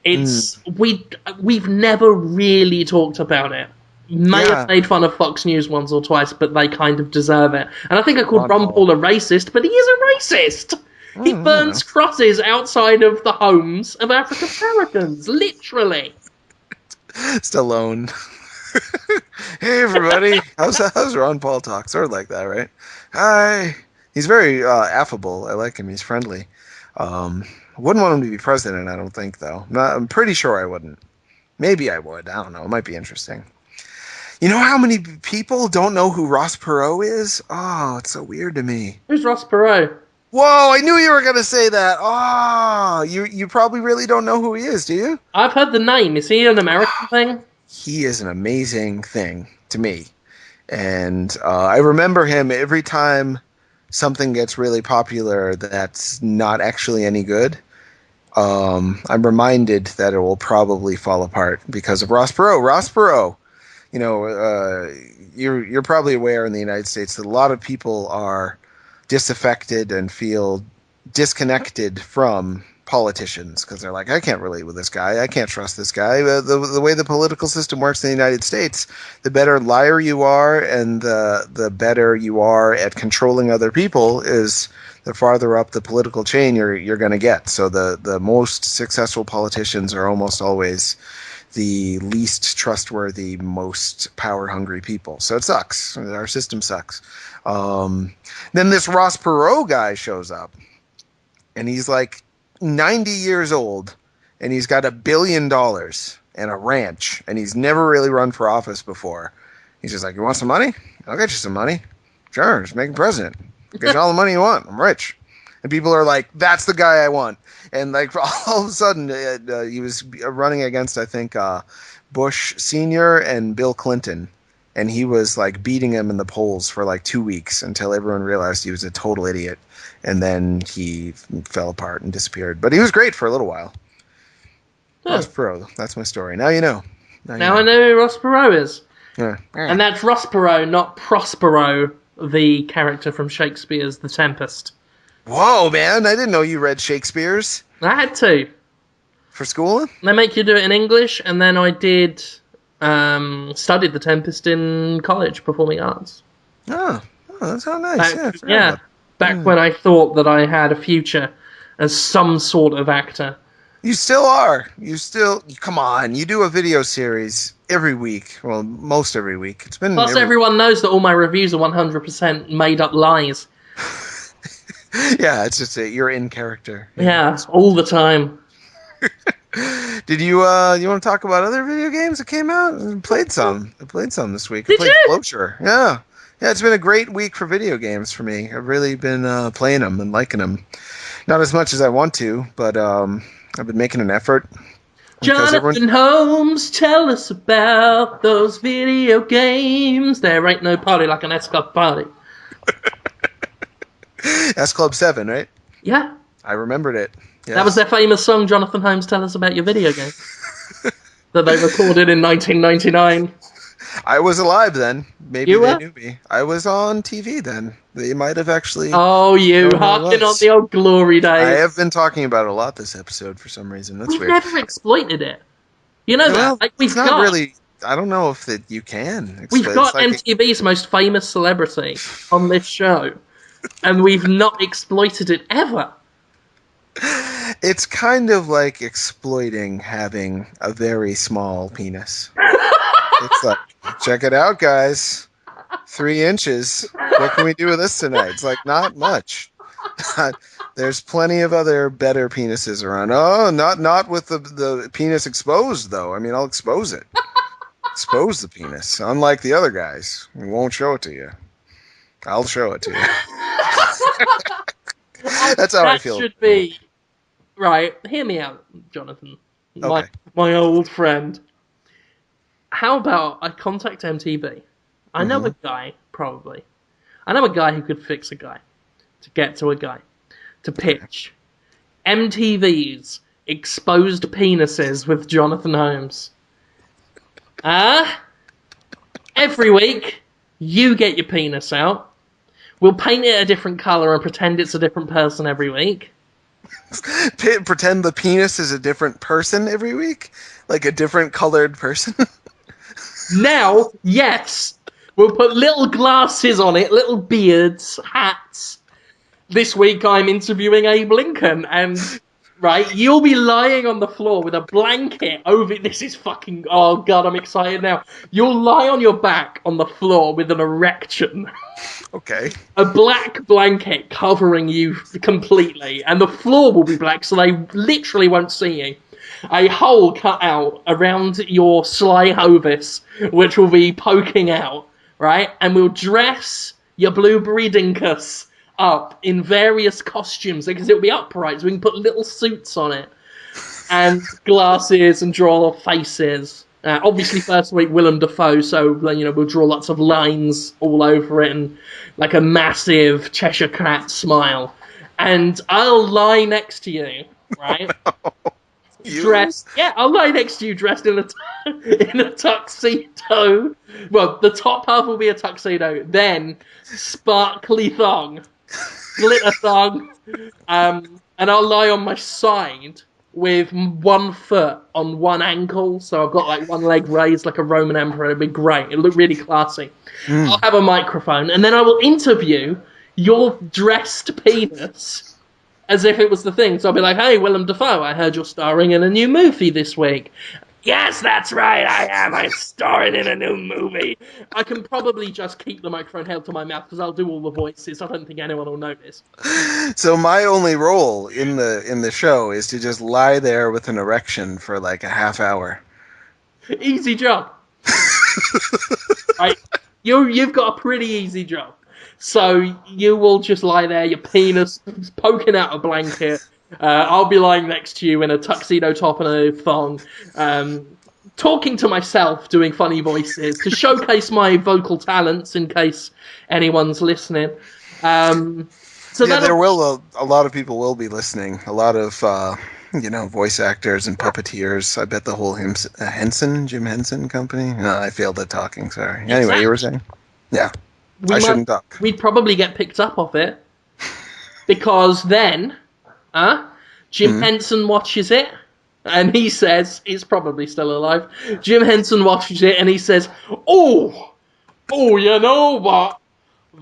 It's we've never really talked about it. May have made fun of Fox News once or twice, but they kind of deserve it. And I think I called Ron Paul a racist, but he is a racist. He burns crosses outside of the homes of African Americans, literally. Stallone. Hey, everybody. How's Ron Paul talk? Sort of like that, right? Hi. He's very affable. I like him. He's friendly. Wouldn't want him to be president, I don't think, though. I'm pretty sure I wouldn't. Maybe I would. I don't know. It might be interesting. You know how many people don't know who Ross Perot is? Oh, it's so weird to me. Who's Ross Perot? Whoa, I knew you were going to say that. Oh, you probably really don't know who he is, do you? I've heard the name. Is he an American thing? He is an amazing thing to me. And I remember him every time something gets really popular that's not actually any good. I'm reminded that it will probably fall apart because of Ross Perot. Ross Perot, you're probably aware in the United States that a lot of people are disaffected and feel disconnected from politicians because they're like, I can't relate with this guy. I can't trust this guy. The way the political system works in the United States, the better liar you are and the better you are at controlling other people is the farther up the political chain you're going to get. So the most successful politicians are almost always the least trustworthy, most power-hungry people. So it sucks. Our system sucks. Then this Ross Perot guy shows up, and he's like 90 years old, and he's got $1 billion and a ranch, and he's never really run for office before. He's just like, you want some money? I'll get you some money. Sure, just make me president. I'll get you all the money you want. I'm rich. And people are like, that's the guy I want. And like all of a sudden, he was running against, I think, Bush Sr. and Bill Clinton. And he was like beating him in the polls for like 2 weeks until everyone realized he was a total idiot. And then he fell apart and disappeared. But he was great for a little while. Ross Perot, that's my story. Now you know. Now I know who Ross Perot is. Yeah. And that's Ross Perot, not Prospero, the character from Shakespeare's The Tempest. Whoa, man! I didn't know you read Shakespeare's. I had to. For school? They make you do it in English, and then I did studied The Tempest in college, performing arts. Oh that's how nice. Back when I thought that I had a future as some sort of actor. You still are. Come on. You do a video series every week. Well, most every week. It's been. Plus, everyone knows that all my reviews are 100% made up lies. Yeah, it's just you're in character. Yeah, all the time. Did you want to talk about other video games that came out? I played some this week. I played Closure. Yeah, it's been a great week for video games for me. I've really been playing them and liking them. Not as much as I want to, but I've been making an effort. Jonathan Holmes, tell us about those video games. There ain't no party like an S-Club party. S Club 7, right? Yeah. I remembered it. Yes. That was their famous song, Jonathan Holmes, tell us about your video game. That they recorded in 1999. I was alive then. Maybe You they were? knew me. I was on TV then. They might have actually Oh, you known who I harking on was. the old glory I days. have been talking about it a lot this episode for some reason. That's We've weird. never exploited it. You know that? Well, Like it's we've not got really. I don't know if that you can. we've It's got like MTV's most famous celebrity on this show, and we've not exploited it ever. it's kind of like exploiting having a very small penis. It's like, check it out, guys. 3 inches. What can we do with this tonight? It's like not much. There's plenty of other better penises around. Oh, not with the penis exposed though. I mean, I'll expose it. Expose the penis. Unlike the other guys, we won't show it to you. I'll show it to you. That's how I That feel. should be right. Hear me out, Jonathan, my Okay. my old friend. How about I contact MTV? I know Hmm. a guy, probably. I know a guy who could fix a guy to get to a guy to pitch MTV's exposed penises with Jonathan Holmes. Every week, you get your penis out. We'll paint it a different colour and pretend it's a different person every week. Pretend the penis is a different person every week, like a different colored person. Now, yes, we'll put little glasses on it, little beards, hats. This week I'm interviewing Abe Lincoln, and right, you'll be lying on the floor with a blanket over. This is fucking. Oh god, I'm excited now. You'll lie on your back on the floor with an erection. Okay. A black blanket covering you completely, and the floor will be black, so they literally won't see you. A hole cut out around your sly hovis, which will be poking out, right? And we'll dress your blueberry dinkus up in various costumes because it'll be upright, so we can put little suits on it and glasses and draw faces. Obviously, first week Willem Dafoe, so we'll draw lots of lines all over it and like a massive Cheshire Cat smile. And I'll lie next to you, right? You? Yeah, I'll lie next to you dressed in in a tuxedo. Well, the top half will be a tuxedo, then sparkly thong, glitter thong, and I'll lie on my side with one foot on one ankle, so I've got like one leg raised like a Roman emperor. It'd be great. It'll look really classy. I'll Mm. have a microphone, and then I will interview your dressed penis as if it was the thing. So I'll be like, "Hey, Willem Dafoe, I heard you're starring in a new movie this week." Yes, that's right, I am. I'm starring in a new movie. I can probably just keep the microphone held to my mouth because I'll do all the voices. I don't think anyone will notice. So my only role in the show is to just lie there with an erection for like a half hour. Easy job. Right? You've got a pretty easy job. So you will just lie there, your penis poking out a blanket. I'll be lying next to you in a tuxedo top and a thong, talking to myself, doing funny voices to showcase my vocal talents in case anyone's listening. So Yeah, there that'll will a lot of people will be listening. A lot of voice actors and puppeteers. I bet the whole Jim Henson company. No, I failed at talking. Sorry. Anyway, you were exactly. saying? Yeah, We I might shouldn't talk. we'd probably get picked up off it because then, Jim Hmm. Henson watches it and he says he's probably still alive. Jim Henson watches it and he says, "Oh, you know what?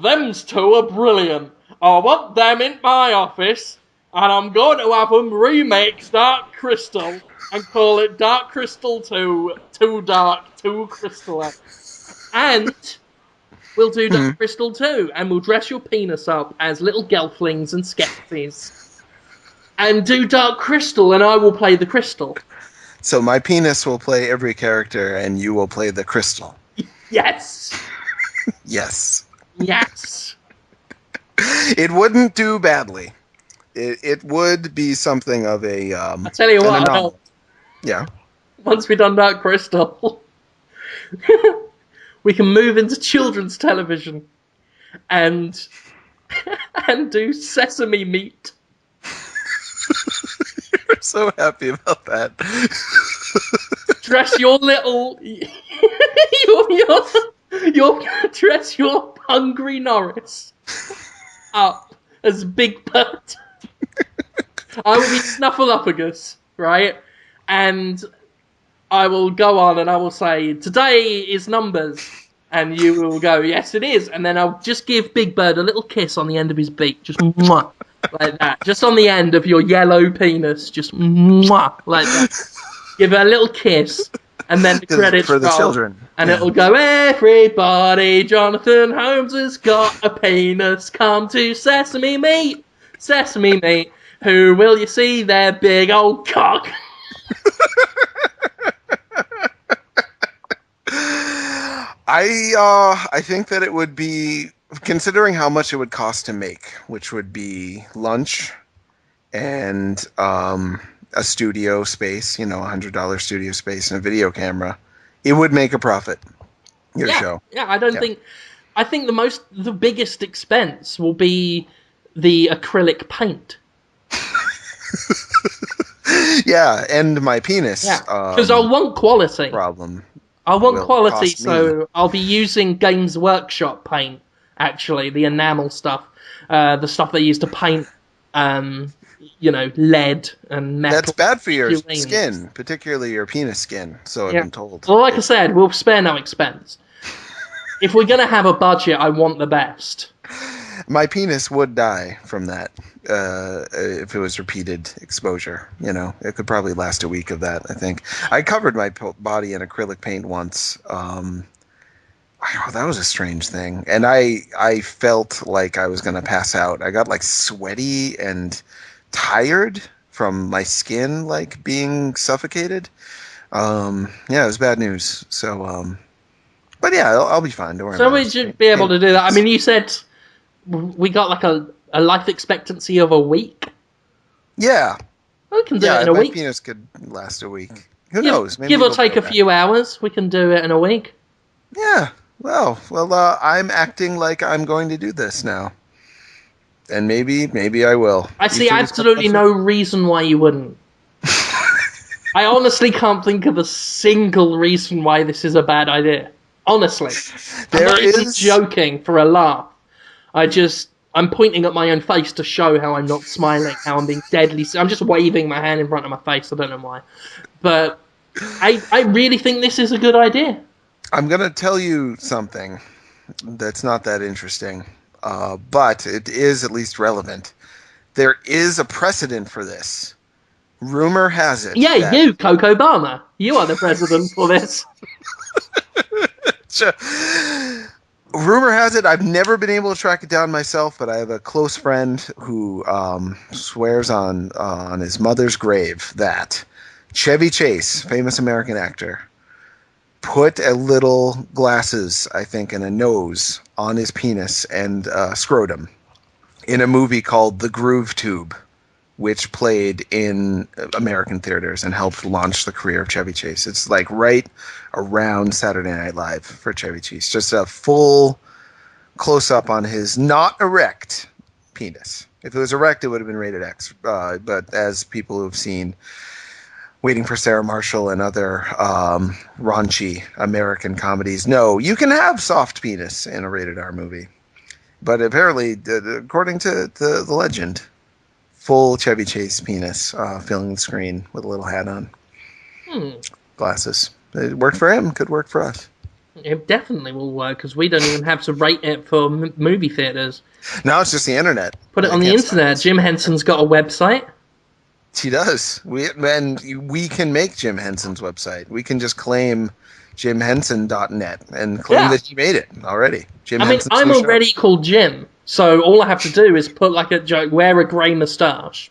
Them's two are brilliant. I want them in my office, and I'm going to have them remake Dark Crystal and call it Dark Crystal 2, Too Dark, Too Crystal. And we'll do Hmm. Dark Crystal 2, and we'll dress your penis up as little gelflings and skepsies. And do Dark Crystal, and I will play the crystal. So my penis will play every character, and you will play the crystal. Yes! Yes, Yes! it wouldn't do badly. It would be something of a I tell you an what, I know. anomaly. Yeah. Once we've done Dark Crystal, we can move into children's television and and do Sesame Meat. We're so happy about that. Dress your little you'll dress your hungry Norris up as Big Bird. I will be Snuffleupagus, right? And I will go on and I will say, today is numbers. And you will go, yes, it is. And then I'll just give Big Bird a little kiss on the end of his beak. Just mwah, like that. Just on the end of your yellow penis. Just mwah, like that. Give it a little kiss. And then the credits for the roll. children. And Yeah. it'll go, everybody, Jonathan Holmes has got a penis. Come to Sesame Meat. Sesame Meat. Who will you see their big old cock? I think that it would be, considering how much it would cost to make, which would be lunch and a studio space, $100 studio space and a video camera, it would make a profit. Your show. Yeah, I think the biggest expense will be the acrylic paint. Yeah, and my penis. Yeah, because I'll want quality. Problem. I want will quality, cost me. so I'll be using Games Workshop paint, actually, the enamel stuff, the stuff they use to paint, lead and metal. That's bad for your figurines. skin, particularly your penis skin, so I've been told. Well, like I said, we'll spare no expense. If we're going to have a budget, I want the best. My penis would die from that if it was repeated exposure. It could probably last a week of that, I think. I covered my body in acrylic paint once. That was a strange thing. And I felt like I was going to pass out. I got sweaty and tired from my skin being suffocated. It was bad news. So, but yeah, I'll be fine. Don't worry So about it. we should be able to do that. I mean, you said we got a life expectancy of a week. Yeah. We can do it in a my week. penis could last a week. Who knows? Maybe Give or it'll take grow a back. few hours, we can do it in a week. Yeah. Well, I'm acting like I'm going to do this now. And maybe I will. I see absolutely no reason why you wouldn't. I honestly can't think of a single reason why this is a bad idea. Honestly. I'm not even joking for a laugh. I'm pointing at my own face to show how I'm not smiling, how I'm being deadly. I'm just waving my hand in front of my face. I don't know why. But I really think this is a good idea. I'm going to tell you something that's not that interesting, but it is at least relevant. There is a precedent for this. Rumor has it. Yeah, you, Coco Obama. You are the president for this. Rumor has it, I've never been able to track it down myself, but I have a close friend who swears on his mother's grave that Chevy Chase, famous American actor, put a little glasses, I think, and a nose on his penis and scrotum in a movie called The Groove Tube, which played in American theaters and helped launch the career of Chevy Chase. It's right around Saturday Night Live for Chevy Chase. Just a full close-up on his not erect penis. If it was erect, it would have been rated X. But as people who have seen Waiting for Sarah Marshall and other raunchy American comedies know, you can have soft penis in a rated R movie. But apparently, according to the legend, full Chevy Chase penis filling the screen with a little hat on. Glasses. It worked for him. Could work for us. It definitely will work, because we don't even have to rate it for movie theaters. Now it's just the internet. Put it on the internet. Jim Henson's got a website. He does. We can make Jim Henson's website. We can just claim jimhenson.net and claim that he made it already. I'm already called Jim, so all I have to do is put a joke, wear a grey moustache,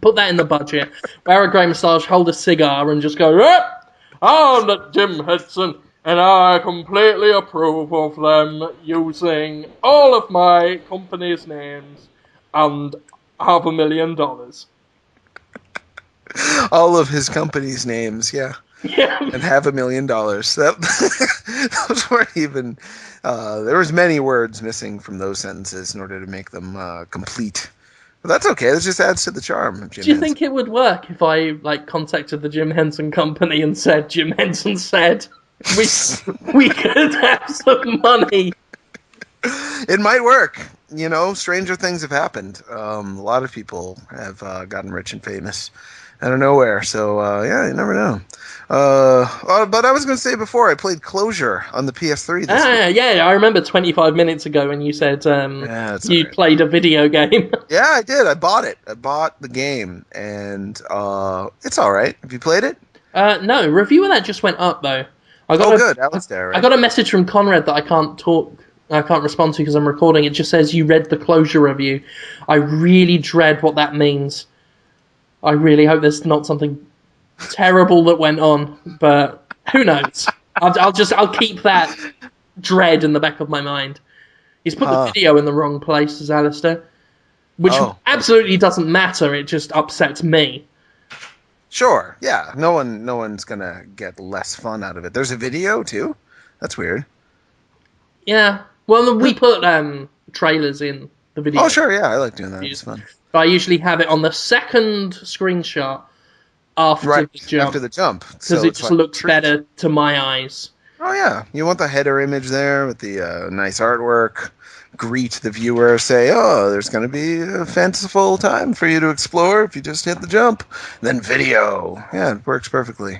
put that in the budget, wear a grey moustache, hold a cigar, and just go, I'm Jim Henson, and I completely approve of them using all of my company's names and $500,000. All of his company's names, yeah. Yeah. And $500,000. Those weren't even... there was many words missing from those sentences in order to make them complete. But that's okay. That just adds to the charm of Jim Do you Henson. think it would work if I contacted the Jim Henson company and said, Jim Henson said... We could have some money. It might work. You know, stranger things have happened. A lot of people have gotten rich and famous out of nowhere. So, yeah, you never know. But I was going to say before, I played Closure on the PS3 this week. Yeah, I remember 25 minutes ago when you said Yeah, that's all you right. played a video game. Yeah, I did. I bought it. I bought the game, and it's all right. Have you played it? No, review of that just went up though. I got Oh, a good. Alan's there, I right? got a message from Conrad that I can't respond to because I'm recording. It just says you read the closure review. I really dread what that means. I really hope there's not something terrible that went on, but who knows? I'll keep that dread in the back of my mind. He's put the Huh. video in the wrong place, as Alistair, which Oh, absolutely doesn't matter. It just upsets me. sure. Yeah. No one's gonna get less fun out of it. There's a video too. That's weird. Yeah. Well, we Huh. put trailers in the Oh, video sure. Yeah, I like doing that. It's reviews, fun. but I usually have it on the second screenshot after Right the after jump the jump, because so it it's just like a looks treat. better to my eyes. Oh yeah, you want the header image there with the nice artwork. Greet the viewer, say, "Oh, there's going to be a fanciful time for you to explore if you just hit the jump." Then video, yeah, it works perfectly.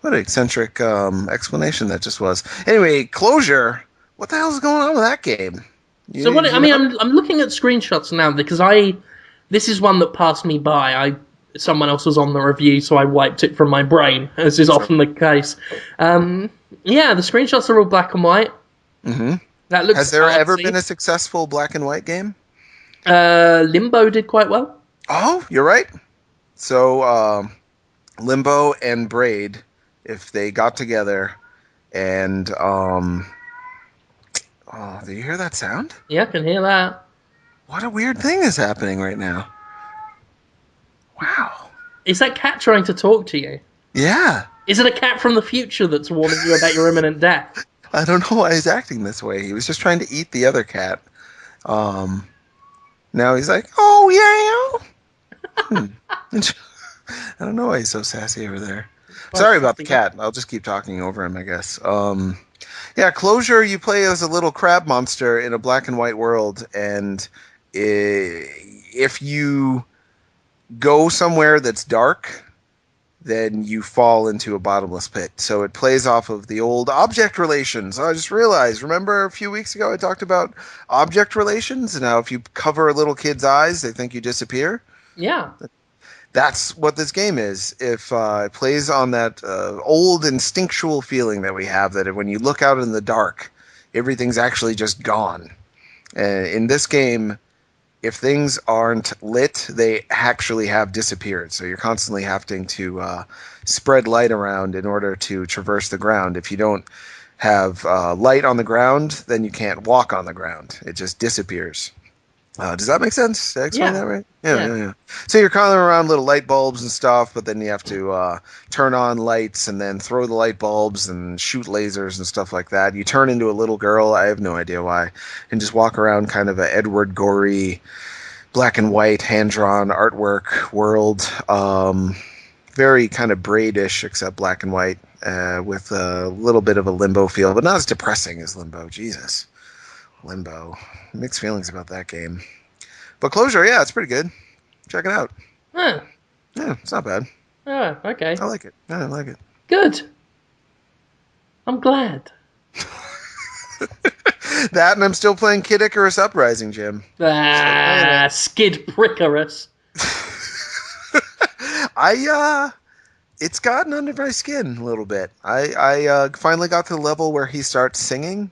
What an eccentric explanation that just was. Anyway, Closure. What the hell's going on with that game? So Do what you I know? mean, I'm looking at screenshots now because this is one that passed me by. Someone else was on the review, so I wiped it from my brain, as is Sure. often the case. Yeah, the screenshots are all black and white. Hmm. That looks Has there ever been artsy. a successful black and white game? Limbo did quite well. Oh, you're right. So, Limbo and Braid, if they got together and oh, do you hear that sound? Yeah, I can hear that. What a weird thing is happening right now. Wow. Is that cat trying to talk to you? Yeah. Is it a cat from the future that's warning you about your imminent death? I don't know why he's acting this way. He was just trying to eat the other cat. Um, Now he's like, oh yeah. I don't know why he's so sassy over there. Quite Sorry about the sassy, huh? cat. I'll just keep talking over him, I guess. Yeah, Closure, you play as a little crab monster in a black and white world, and if you go somewhere that's dark, then you fall into a bottomless pit. So it plays off of the old object relations. I just realized, remember a few weeks ago I talked about object relations? And how if you cover a little kid's eyes, they think you disappear? Yeah. That's what this game is. If it plays on that old instinctual feeling that we have that when you look out in the dark, everything's actually just gone. In this game, if things aren't lit, they actually have disappeared. So you're constantly having to spread light around in order to traverse the ground. If you don't have light on the ground, then you can't walk on the ground. It just disappears. Does that make sense? Did I explain Yeah. that right? Yeah. Yeah. So you're kind of around little light bulbs and stuff, but then you have to turn on lights and then throw the light bulbs and shoot lasers and stuff like that. You turn into a little girl. I have no idea why, and just walk around kind of a Edward Gorey, black and white, hand drawn artwork world. Very kind of braidish, except black and white, with a little bit of a Limbo feel, but not as depressing as Limbo. Jesus, Limbo. Mixed feelings about that game. But Closure, yeah, it's pretty good. Check it out. Huh. Yeah, it's not bad. Oh, okay. I like it. Yeah, I like it. Good. I'm glad. That, and I'm still playing Kid Icarus Uprising, Jim. Still playing it. Skid Prickerus. It's gotten under my skin a little bit. I finally got to the level where he starts singing.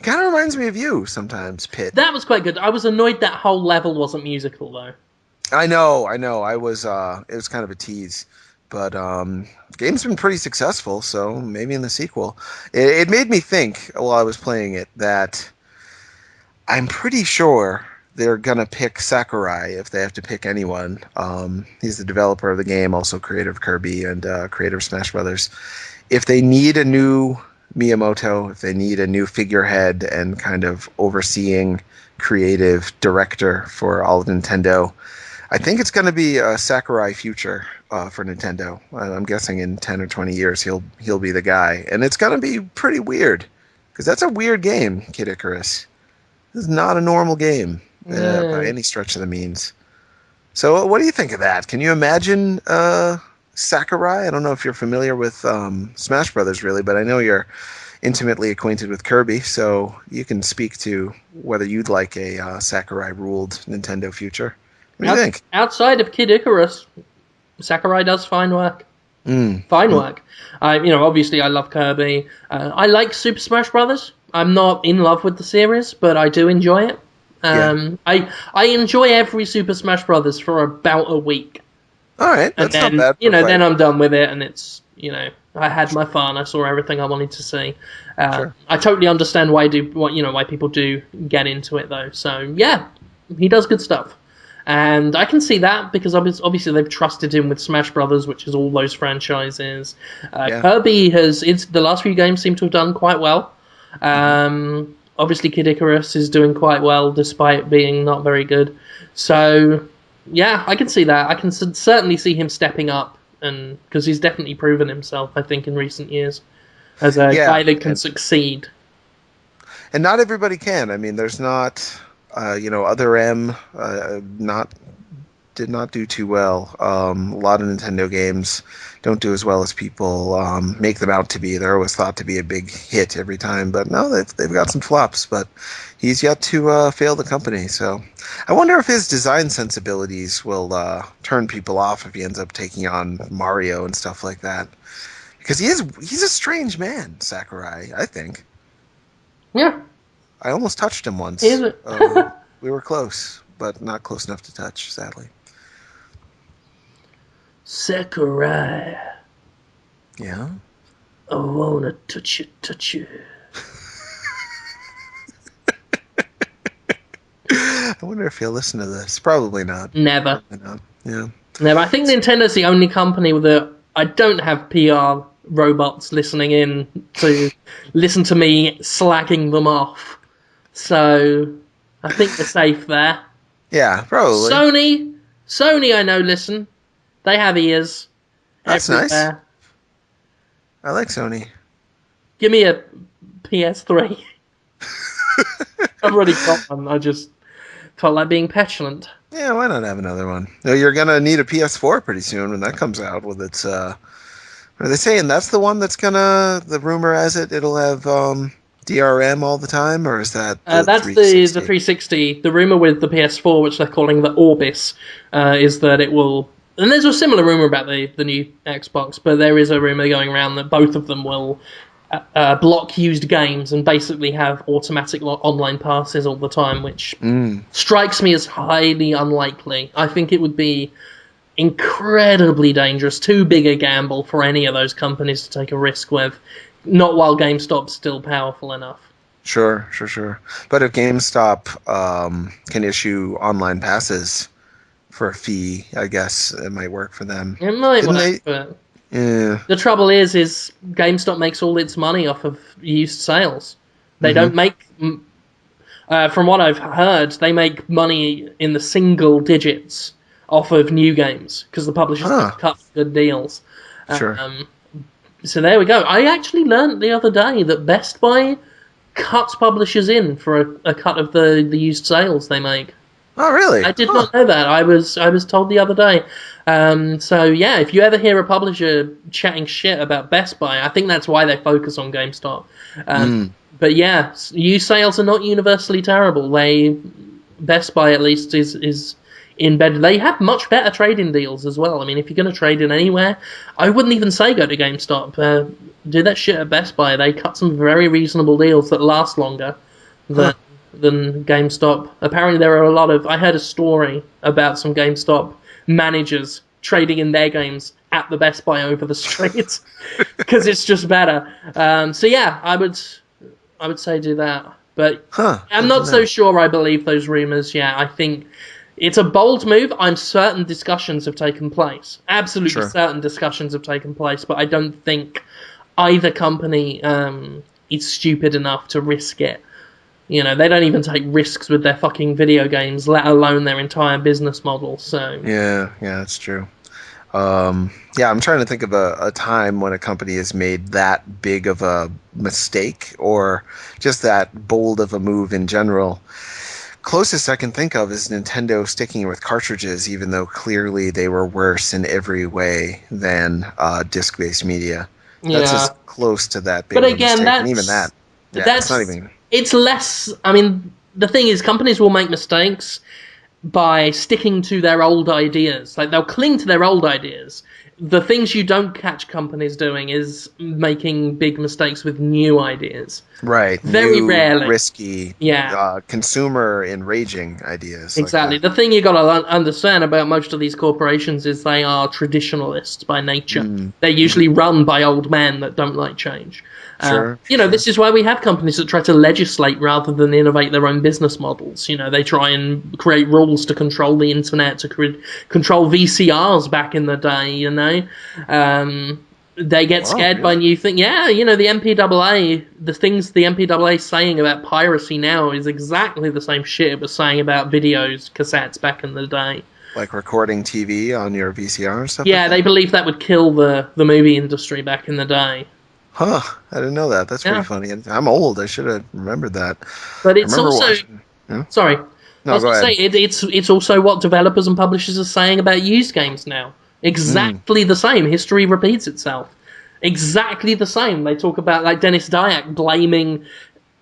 Kind of reminds me of you sometimes, Pit. That was quite good. I was annoyed that whole level wasn't musical, though. I know. I was it was kind of a tease. But the game's been pretty successful, so maybe in the sequel. It made me think while I was playing it that I'm pretty sure they're gonna pick Sakurai if they have to pick anyone. He's the developer of the game, also creator of Kirby and creator of Smash Brothers. If they need a new Miyamoto, if they need a new figurehead and kind of overseeing creative director for all of Nintendo, I think it's going to be a Sakurai future for Nintendo. I'm guessing in 10 or 20 years he'll be the guy, and it's going to be pretty weird because that's a weird game, Kid Icarus. This is not a normal game by No. any stretch of the means. So, what do you think of that? Can you imagine Sakurai? I don't know if you're familiar with Smash Brothers, really, but I know you're intimately acquainted with Kirby, so you can speak to whether you'd like a Sakurai-ruled Nintendo future. What do you think? Outside of Kid Icarus, Sakurai does fine work. Mm. Fine work. Obviously I love Kirby. I like Super Smash Brothers. I'm not in love with the series, but I do enjoy it. Yeah. I enjoy every Super Smash Brothers for about a week, All right, and that's not then bad for a then fight. I'm done with it, and it's I had my fun. I saw everything I wanted to see. Sure. I totally understand why people do get into it though. So yeah, he does good stuff. And I can see that because obviously they've trusted him with Smash Brothers, which is all those franchises. Yeah. Kirby the last few games seem to have done quite well. Hmm. Obviously, Kid Icarus is doing quite well despite being not very good. So, yeah, I can see that. I can certainly see him stepping up, and because he's definitely proven himself, I think, in recent years as a Yeah, guy that can and succeed. not everybody can. I mean, there's not, Other M, not did not do too well. A lot of Nintendo games don't do as well as people make them out to be. They're always thought to be a big hit every time, but no, they've got some flops. But he's yet to fail the company. So I wonder if his design sensibilities will turn people off if he ends up taking on Mario and stuff like that. Because he's a strange man, Sakurai, I think. Yeah, I almost touched him he once. is. We were close, but not close enough to touch, sadly. Sakurai, Yeah. I wanna touch you, touch you. I wonder if he'll listen to this. Probably not. Never. Probably not. Yeah. No, I think Nintendo's the only company that I don't have PR robots listening in to listen to me slacking them off. So I think we're safe there. Yeah, probably. Sony, Sony, I know. Listen, they have ears That's nice. everywhere. I like Sony. Give me a PS3. I've already got one. I just felt like being petulant. Yeah, why not have another one? No, you're gonna need a PS4 pretty soon when that comes out with its are they saying that's the one that's gonna the rumor has it it'll have DRM all the time, or is that the That's the 360? 360. The rumor with the PS4, which they're calling the Orbis, is that it will. And there's a similar rumor about the new Xbox, but there is a rumor going around that both of them will block used games and basically have automatic online passes all the time, which Mm. strikes me as highly unlikely. I think it would be incredibly dangerous, too big a gamble for any of those companies to take a risk with, not while GameStop's still powerful enough. Sure, sure, sure. But if GameStop can issue online passes for a fee, I guess it might work for them. It might Didn't work, they? but Yeah. the trouble is GameStop makes all its money off of used sales. They Mm-hmm. don't make, from what I've heard, they make money in the single digits off of new games because the publishers Huh. don't cut good deals. Sure. Um, so there we go. I actually learned the other day that Best Buy cuts publishers in for a cut of the used sales they make. Oh, really? I did Huh. not know that. I was told the other day. So yeah, if you ever hear a publisher chatting shit about Best Buy, I think that's why they focus on GameStop. Mm. But yeah, used sales are not universally terrible. Best Buy at least is in bed. They have much better trading deals as well. I mean, if you're going to trade in anywhere, I wouldn't even say go to GameStop. Do that shit at Best Buy. They cut some very reasonable deals that last longer than Huh. than GameStop. Apparently, there are a lot of. I heard a story about some GameStop managers trading in their games at the Best Buy over the street because it's just better. So yeah, I would say do that, but Huh. I'm Good to not so know. sure I believe those rumors. Yeah, I think it's a bold move. I'm certain discussions have taken place. Absolutely Sure. certain discussions have taken place, but I don't think either company is stupid enough to risk it. You know, they don't even take risks with their fucking video games, let alone their entire business model. So Yeah, that's true. Yeah, I'm trying to think of a time when a company has made that big of a mistake or just that bold of a move in general. Closest I can think of is Nintendo sticking with cartridges, even though clearly they were worse in every way than disc-based media. That's yeah, as close to that big but of a again, mistake, and even that, yeah, it's not even. it's less. I mean, the thing is, companies will make mistakes by sticking to their old ideas. Like they'll cling to their old ideas. The things you don't catch companies doing is making big mistakes with new ideas. Right, Very new, rarely. risky, Yeah, consumer enraging ideas like exactly. that. The thing you got to understand about most of these corporations is they are traditionalists by nature. Mm, They're hmm. usually run by old men that don't like change. Sure, You know, sure. this is why we have companies that try to legislate rather than innovate their own business models. You know, they try and create rules to control the internet, to control VCRs back in the day, you know. They get Wow, scared by really? new things. Yeah, you know, the MPAA, the things the MPAA is saying about piracy now is exactly the same shit it was saying about videos, cassettes back in the day. Like recording TV on your VCR and stuff like Yeah, they that? believe that would kill the movie industry back in the day. Huh, I didn't know that. That's pretty Yeah, funny. And I'm old. I should have remembered that. but I it's remember also watching. Yeah? sorry. I No, was go going to say ahead. it's also what developers and publishers are saying about used games now. Mm, Exactly the same. History repeats itself. Exactly the same. They talk about like Dennis Dyack blaming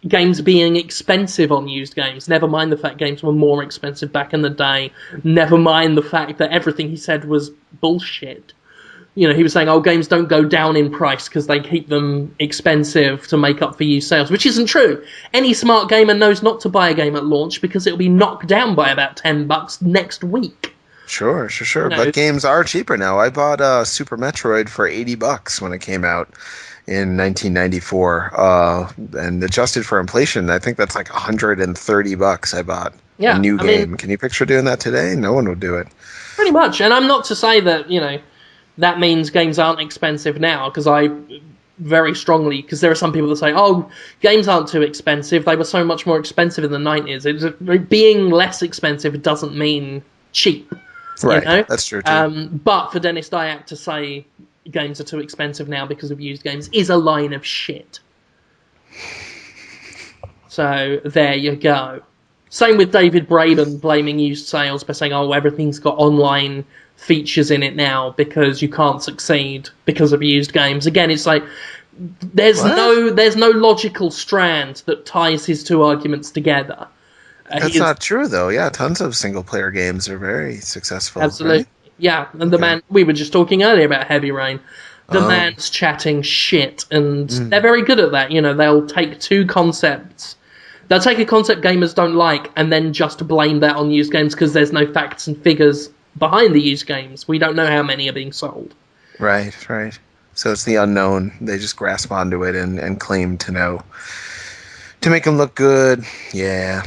games being expensive on used games. Never mind the fact games were more expensive back in the day. Never mind the fact that everything he said was bullshit. You know, he was saying, oh, games don't go down in price because they keep them expensive to make up for used sales, which isn't true. Any smart gamer knows not to buy a game at launch because it'll be knocked down by about $10 next week. sure, sure, You sure. know, But games are cheaper now. I bought Super Metroid for $80 when it came out in 1994. And adjusted for inflation, I think that's like $130 I bought a yeah, new I mean, game. Can you picture doing that today? No one would do it. pretty much. And I'm not to say that, you know, that means games aren't expensive now, because I very strongly, because there are some people that say, oh, games aren't too expensive. They were so much more expensive in the 90s. Being less expensive doesn't mean cheap, you Right, know? that's true too. But for Dennis Dyack to say games are too expensive now because of used games is a line of shit. So there you go. Same with David Braben blaming used sales by saying, "Oh, everything's got online features in it now because you can't succeed because of used games." Again, it's like What? there's no logical strand that ties his two arguments together. He That's is not true though. Yeah, tons of single player games are very successful, absolutely, right? yeah. And the Okay. man, we were just talking earlier about Heavy Rain. The Oh. man's chatting shit, and they're Mm. very good at that. You know, they'll take two concepts. They'll take a concept gamers don't like and then just blame that on used games because there's no facts and figures behind the used games. We don't know how many are being sold. Right, right. So it's the unknown. They just grasp onto it and claim to know. To make them look good. Yeah.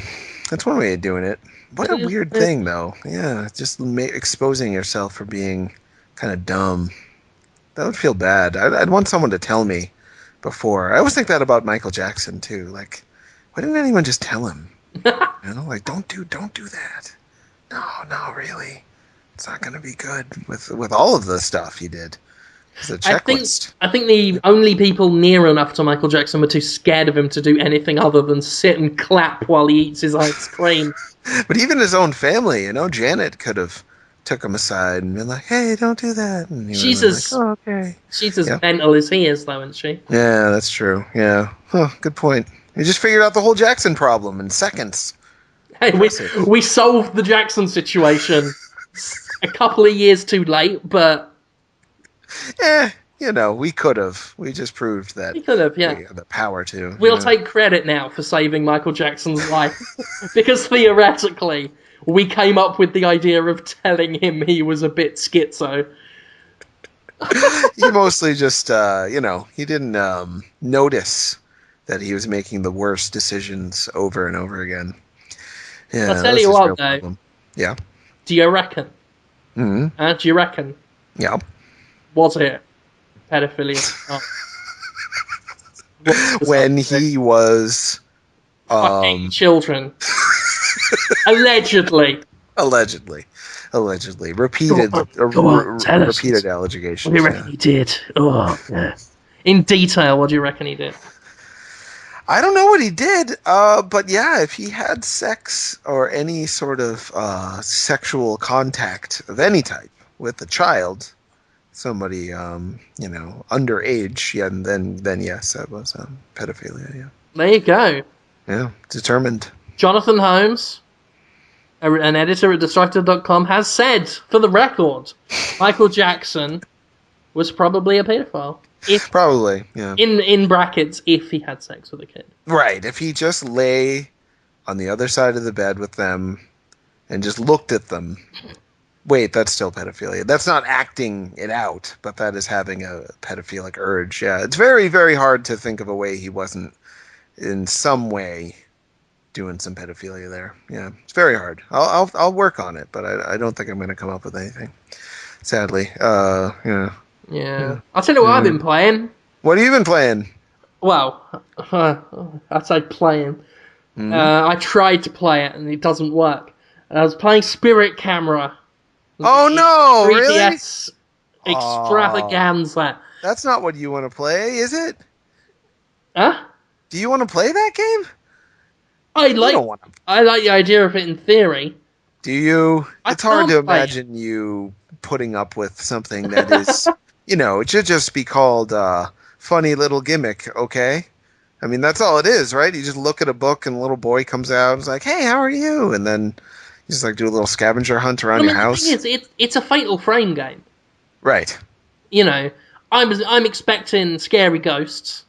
That's one way of doing it. What It a is, weird it is. thing, though. Yeah, just exposing yourself for being kind of dumb. That would feel bad. I'd want someone to tell me before. I always think that about Michael Jackson, too. Like, why didn't anyone just tell him? You know, like, don't do that. No, no, really. It's not going to be good with all of the stuff he did. It's a I think checklist. I think the only people near enough to Michael Jackson were too scared of him to do anything other than sit and clap while he eats his ice cream. But even his own family, you know, Janet could have took him aside and been like, "Hey, don't do that," and he would have She's been like, as "Oh, okay." she's as Yeah, mental as he is, though, isn't she? yeah, that's true. Yeah, huh, good point. You just figured out the whole Jackson problem in seconds. Hey, Impressive. we solved the Jackson situation a couple of years too late, but Eh, you know, we could have. We just proved that we could have. Yeah, we have the power to. we'll Yeah. take credit now for saving Michael Jackson's life because theoretically we came up with the idea of telling him he was a bit schizo. He mostly just, you know, he didn't notice that he was making the worst decisions over and over again. I'll Yeah, that tell was you his what, real though. problem. Yeah. Do you reckon? Hmm. Do you reckon? Yeah. Was it pedophilia? Oh, what was the When subject? he was fucking children. Allegedly. Allegedly. Repeated, Go on, tell us. repeated What allegations. do you reckon he did? Oh, yeah. In detail, what do you reckon he did? I don't know what he did, but yeah, if he had sex or any sort of sexual contact of any type with a child, somebody, underage, yeah, and then yes, that was pedophilia, yeah. There you go. Yeah, determined. Jonathan Holmes, an editor at Destructive.com, has said, for the record, Michael Jackson was probably a pedophile. If Probably, yeah. in brackets, if he had sex with a kid. Right, if he just lay on the other side of the bed with them and just looked at them. Wait, that's still pedophilia. That's not acting it out, but that is having a pedophilic urge. Yeah, it's very, very hard to think of a way he wasn't in some way doing some pedophilia there. Yeah, it's very hard. I'll work on it, but I don't think I'm going to come up with anything. Sadly, yeah. Yeah. I'll tell you what I've been playing. What have you been playing? Well, I say playing. I tried to play it and it doesn't work. I was playing Spirit Camera. Oh no, really? 3DS extravaganza. That's not what you want to play, is it? Huh? Do you want to play that game? I don't want to. like the idea of it in theory. Do you? It's hard to can't play imagine you putting up with something that is, it should just be called funny little gimmick, okay? I mean, that's all it is, right? You just look at a book and a little boy comes out and is like, hey, how are you? And then you just like do a little scavenger hunt around your house. The thing is, it's a Fatal Frame game. Right. I'm expecting scary ghosts.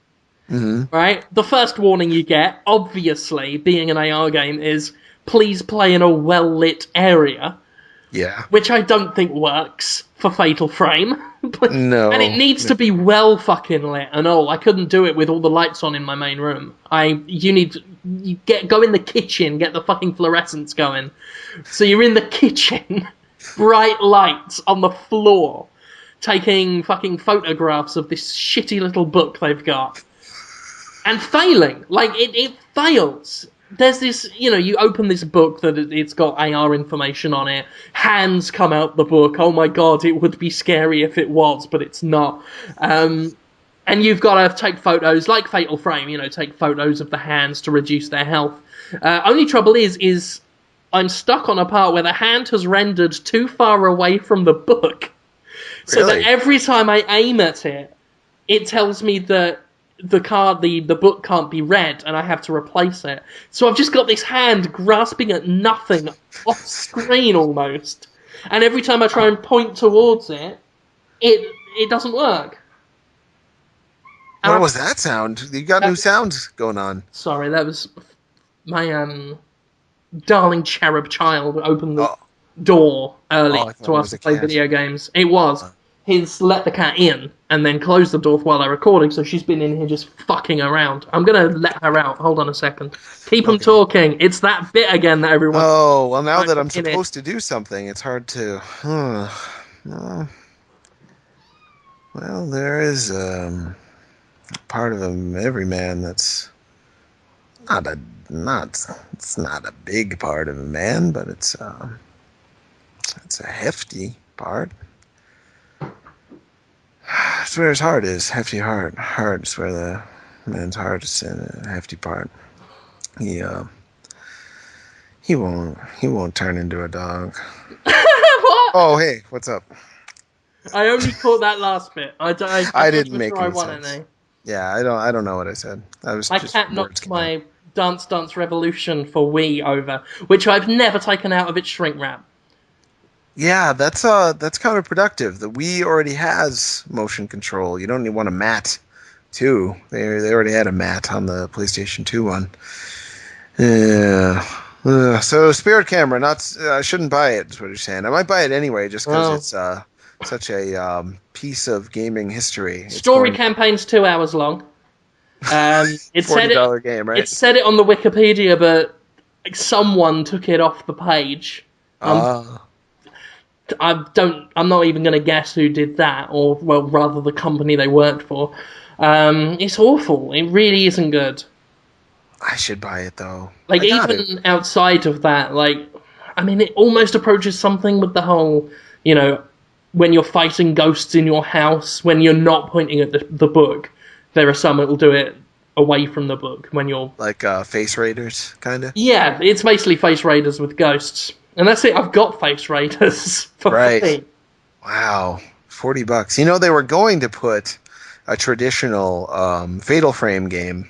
Mm-hmm. Right? The first warning you get, obviously, being an AR game, is please play in a well-lit area. Yeah. Which I don't think works for Fatal Frame. No. And it needs to be well fucking lit. And I couldn't do it with all the lights on in my main room. Go in the kitchen, get the fucking fluorescents going. So you're in the kitchen, bright lights on the floor, taking fucking photographs of this shitty little book they've got. And failing. Like, it fails. There's this, you open this book that it's got AR information on it. Hands come out the book. Oh my god, it would be scary if it was, but it's not. And you've got to take photos, like Fatal Frame, take photos of the hands to reduce their health. Only trouble is I'm stuck on a part where the hand has rendered too far away from the book. So Really? that every time I aim at it, it tells me that the book can't be read, and I have to replace it. So I've just got this hand grasping at nothing off screen almost, and every time I try and point towards it, it doesn't work. What was that sound? You got new sounds going on. Sorry, that was my darling cherub child opened the door early to ask to play video games. It was. He's let the cat in and then closed the door while they're recording, so she's been in here just fucking around. I'm going to let her out. Hold on a second. Keep them talking. It's that bit again that everyone... Oh, well, now that I'm supposed to do something, it's hard to... Well, there is part of every man that's it's not a big part of a man, but it's a hefty part. It's where his heart is, hefty heart. Heart is where the man's heart is in a hefty part. He won't turn into a dog. What? Oh, hey, what's up? I only caught that last bit. I didn't make any sense. Yeah, I don't know what I said. My cat knocked my Dance Dance Revolution for Wii over, which I've never taken out of its shrink wrap. Yeah, that's counterproductive. The Wii already has motion control. You don't want a mat, too. They already had a mat on the PlayStation 2 one. Yeah. So Spirit Camera, I shouldn't buy it. Is what you're saying. I might buy it anyway, just because it's such a piece of gaming history. Story campaign's 2 hours long. It $40 game, right? It said it on the Wikipedia, but someone took it off the page. I'm not even going to guess who did that, or, well, rather the company they worked for. It's awful. It really isn't good. I should buy it though. Like, I got it. even outside of that, like, I mean, it almost approaches something with the whole, you know, when you're fighting ghosts in your house, when you're not pointing at the book, there are some that will do it away from the book when you're. Like Face Raiders, kind of. Yeah, it's basically Face Raiders with ghosts. And that's it, I've got Face Raiders for Right. free. Wow. $40. You know, they were going to put a traditional Fatal Frame game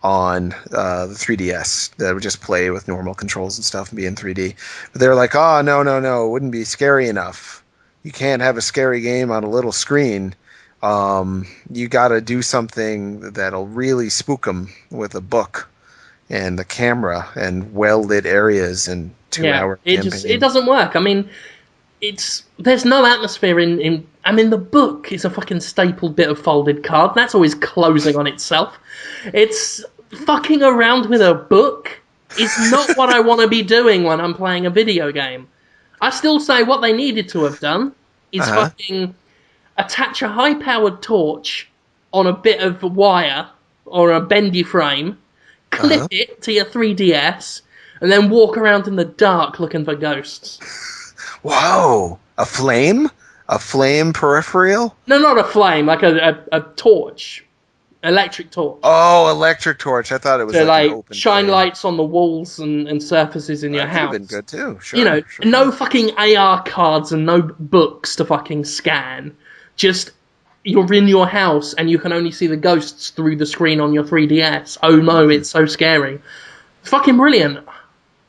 on the 3DS that would just play with normal controls and stuff and be in 3D. But they were like, oh, no, no, no, it wouldn't be scary enough. You can't have a scary game on a little screen. You got to do something that'll really spook them with a book and the camera and well-lit areas and Yeah, two-hour it campaign. doesn't work. I mean, there's no atmosphere in I mean, the book is a fucking stapled bit of folded card. That's always closing on itself. It's fucking around with a book is not what I want to be doing when I'm playing a video game. I still say what they needed to have done is Uh-huh. fucking attach a high-powered torch on a bit of wire or a bendy frame, clip Uh-huh. it to your 3DS, and then walk around in the dark looking for ghosts. Whoa! A flame? A flame peripheral? No, not a flame, like a torch. Electric torch. Oh, electric torch. I thought it was To, like an like, open shine flame. lights on the walls and surfaces in your That could have been house. good too. You know, Sure, no sure. fucking AR cards and no books to fucking scan. Just, you're in your house and you can only see the ghosts through the screen on your 3DS. Oh no, it's so scary. Fucking brilliant. Yeah,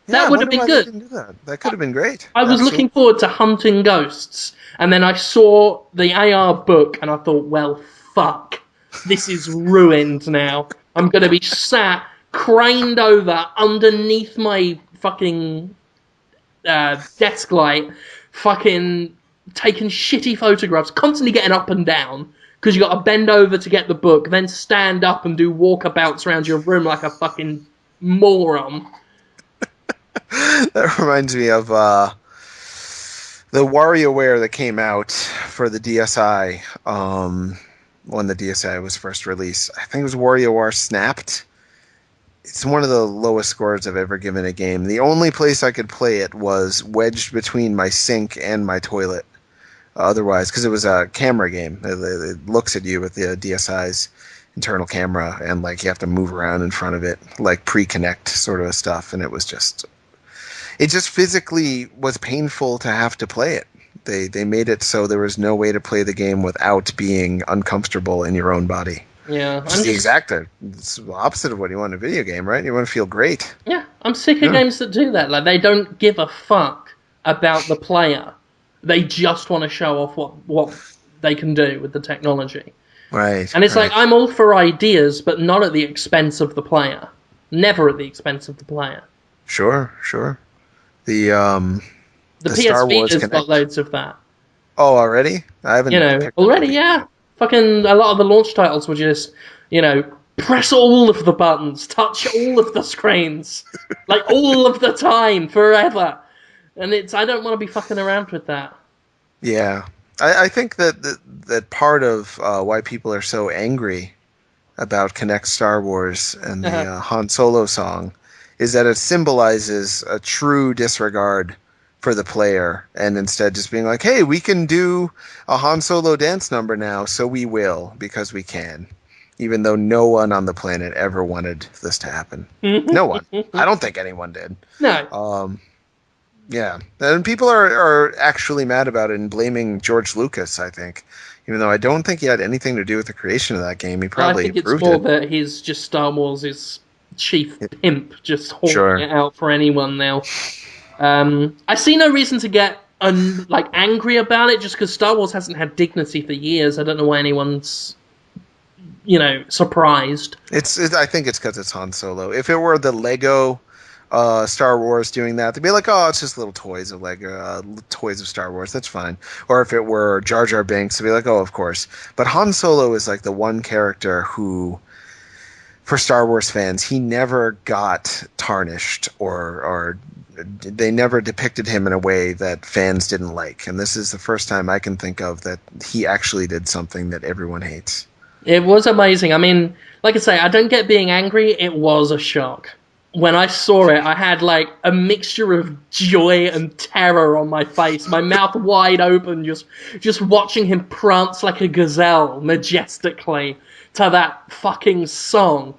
That I would have wonder been why they good. didn't do that. That could have been great. I was Absolutely. looking forward to hunting ghosts, and then I saw the AR book, and I thought, well, fuck. This is ruined now. I'm going to be sat, craned over, underneath my fucking desk light, fucking taking shitty photographs, constantly getting up and down, because you got to bend over to get the book, then stand up and do walkabouts around your room like a fucking moron. That reminds me of the WarioWare that came out for the DSi when the DSi was first released. I think it was WarioWare Snapped. It's one of the lowest scores I've ever given a game. The only place I could play it was wedged between my sink and my toilet. Otherwise, because it was a camera game, it looks at you with the DSi's internal camera, and like you have to move around in front of it, like pre-connect sort of stuff. And it just physically was painful to have to play it. They made it so there was no way to play the game without being uncomfortable in your own body. Yeah, It's it's the opposite of what you want in a video game, right? You want to feel great. Yeah, I'm sick of Yeah. games that do that. Like, they don't give a fuck about the player. They just want to show off what they can do with the technology. Right, And it's like, right. I'm all for ideas, but not at the expense of the player. Never at the expense of the player. Sure, sure. The The the PS Star Wars Vita's got Connect. loads of that. Oh, already? I You haven't know, picked up the already, Vita yeah. yet. Fucking a lot of the launch titles were just, you know, press all of the buttons, touch all of the screens, like all of the time, forever. And I don't want to be fucking around with that. Yeah, I think that part of why people are so angry about Connect Star Wars and the Han Solo song is that it symbolizes a true disregard for the player, and instead just being like, "Hey, we can do a Han Solo dance number now, so we will because we can," even though no one on the planet ever wanted this to happen. No one. I don't think anyone did. No. Um, Yeah, and people are actually mad about it and blaming George Lucas, I think. Even though I don't think he had anything to do with the creation of that game. He I probably think it's approved more it. that he's just Star Wars' chief pimp, just hawking Sure. it out for anyone now. I see no reason to get angry about it, just because Star Wars hasn't had dignity for years. I don't know why anyone's surprised. I think it's because it's Han Solo. If it were the Lego Star Wars doing that, they'd be like, "Oh, it's just little toys of Lego, toys of Star Wars. That's fine." Or if it were Jar Jar Binks, they'd be like, "Oh, of course." But Han Solo is like the one character who, for Star Wars fans, he never got tarnished or they never depicted him in a way that fans didn't like. And this is the first time I can think of that he actually did something that everyone hates. It was amazing. I mean, like I say, I don't get being angry. It was a shock. When I saw it, I had like a mixture of joy and terror on my face, my mouth wide open, just watching him prance like a gazelle majestically to that fucking song.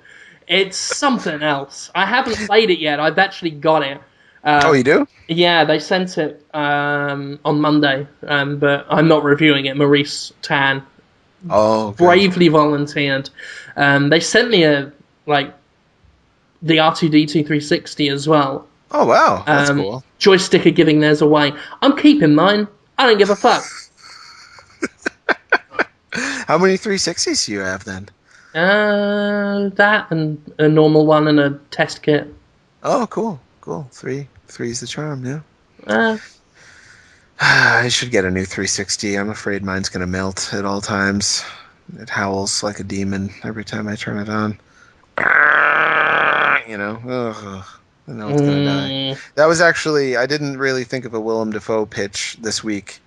It's something else. I haven't played it yet. I've actually got it. Oh, you do? Yeah, they sent it on Monday, but I'm not reviewing it. Maurice Tan Oh, good. bravely volunteered. They sent me like the R2D2 360 as well. Oh, wow. That's cool. Joystick are giving theirs away. I'm keeping mine. I don't give a fuck. How many 360s do you have then? That and a normal one and a test kit. Oh, cool. Cool. Three's the charm, yeah. Uh, I should get a new 360. I'm afraid mine's going to melt at all times. It howls like a demon every time I turn it on. You know, ugh, I know it's going to die. That was actually, I didn't really think of a Willem Dafoe pitch this week,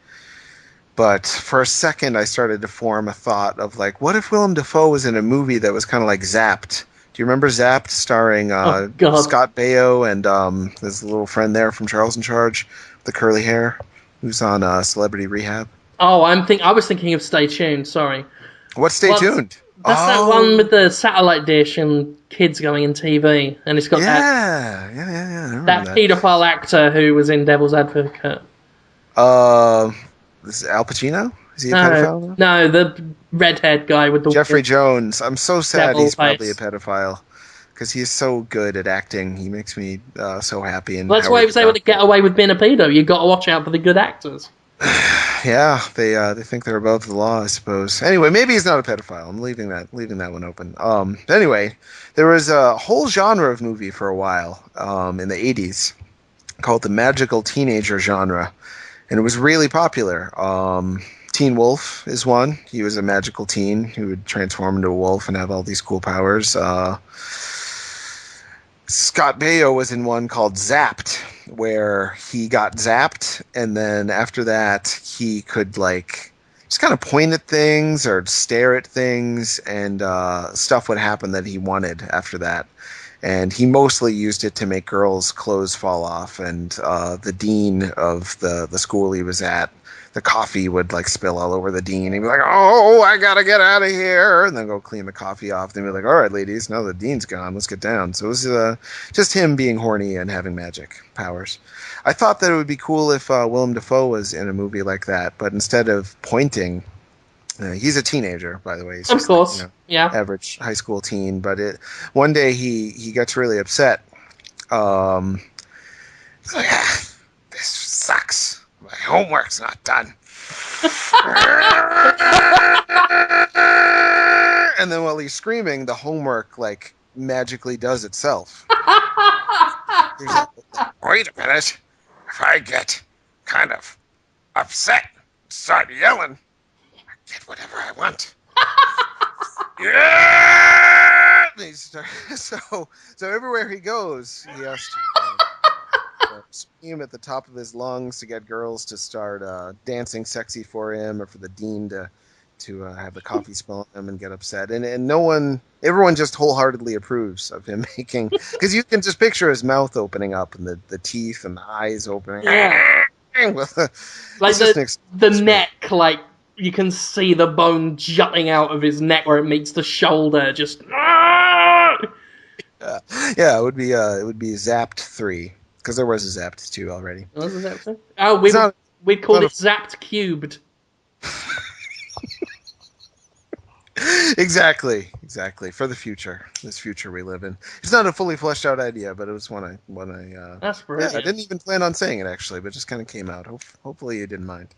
but for a second I started to form a thought of like, what if Willem Dafoe was in a movie that was kind of like Zapped? Do you remember Zapped, starring oh god. Scott Baio and his little friend there from Charles in Charge, the curly hair, who's on Celebrity Rehab? Oh, I was thinking of Stay Tuned. Sorry. What? Stay tuned. That's that one with Oh, the satellite dish and kids going in TV, and it's got yeah. I that remember that. paedophile actor who was in Devil's Advocate. Uh, this is Al Pacino? Is he a No, pedophile now? no, the redhead guy with the Jeffrey weird Jones. I'm so sad devil he's probably a face. pedophile because he's so good at acting. He makes me so happy. And Well, that's why he Howard the was able to Duck. get away with being a pedo. You got to watch out for the good actors. Yeah, they think they're above the law, I suppose. Anyway, maybe he's not a pedophile. I'm leaving that one open. Anyway, there was a whole genre of movie for a while in the 80s called the magical teenager genre, and it was really popular. Teen Wolf is one. He was a magical teen who would transform into a wolf and have all these cool powers. Scott Baio was in one called Zapped, where he got zapped, and then after that, he could like just kind of point at things or stare at things, and stuff would happen that he wanted after that. And he mostly used it to make girls' clothes fall off. And the dean of the school he was at, the coffee would like spill all over the dean. He'd be like, "Oh, I gotta get out of here," and then go clean the coffee off. Then be like, "All right, ladies, now the dean's gone, let's get down." So it was just him being horny and having magic powers. I thought that it would be cool if Willem Dafoe was in a movie like that, but instead of pointing, he's a teenager, by the way. He's Of just like, course, yeah. average high school teen. But one day he gets really upset. Um, he's like, "This sucks. My homework's not done." And then while he's screaming, the homework like magically does itself. He's like, "Wait a minute. If I get kind of upset, start yelling, I get whatever I want." Yeah. So everywhere he goes, he has to scream at the top of his lungs to get girls to start dancing sexy for him, or for the dean to have the coffee spill on him and get upset. And everyone just wholeheartedly approves of him making, because you can just picture his mouth opening up and the teeth and the eyes opening. Yeah. Like It's just the neck, like you can see the bone jutting out of his neck where it meets the shoulder. Just yeah, it would be Zapped 3, because there was a Zapped 2 already. What was that? Oh, we'd call it Zapped Cubed. Exactly for the future, this future we live in. It's not a fully fleshed out idea, but it was one I That's brilliant. I didn't even plan on saying it actually, but just kind of came out. Hopefully you didn't mind.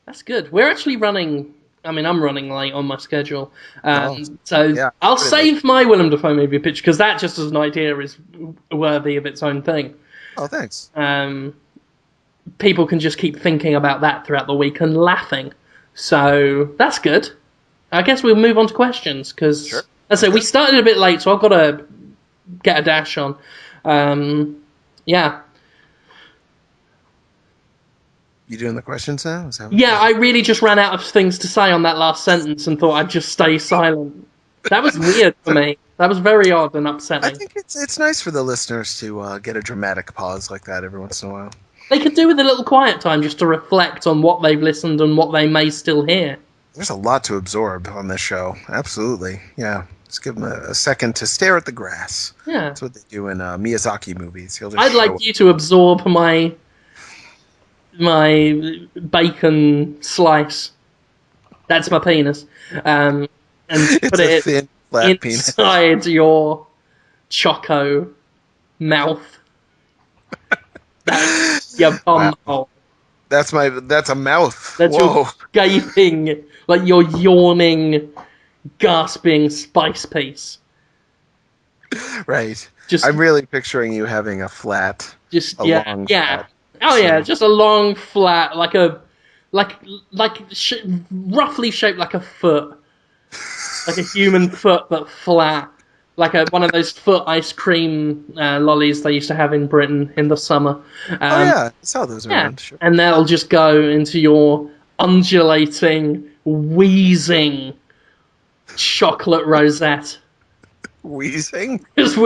That's good. We're actually running. I mean, I'm running late on my schedule, so yeah, I'll save my Willem Dafoe movie pitch, because that just as an idea is worthy of its own thing. Oh, thanks. People can just keep thinking about that throughout the week and laughing. So that's good. I guess we'll move on to questions, because Sure. as I say, we started a bit late, so I've got to get a dash on. Yeah. You doing the questions now? Is that Yeah, I really just ran out of things to say on that last sentence and thought I'd just stay silent. That was weird for me. That was very odd and I upsetting. think it's nice for the listeners to get a dramatic pause like that every once in a while. They could do with a little quiet time just to reflect on what they've listened and what they may still hear. There's a lot to absorb on this show. Absolutely. Yeah. Just give them a second to stare at the grass. Yeah. That's what they do in Miyazaki movies. He'll just I'd show like you to absorb my bacon slice. That's my penis. And It's put a it thin, flat penis. inside your choco mouth. That's your bum Wow. hole. That's a mouth. That's Whoa. your gaping, like your yawning, gasping spice piece. Right. Just, I'm really picturing you having a yeah, long yeah. flat. Oh yeah, So, just a long flat, like roughly shaped like a foot, like a human foot, but flat, like one of those foot ice cream lollies they used to have in Britain in the summer. oh Um, yeah, I saw those yeah, around. Sure. and that'll just go into your undulating, wheezing chocolate rosette. Wheezing Just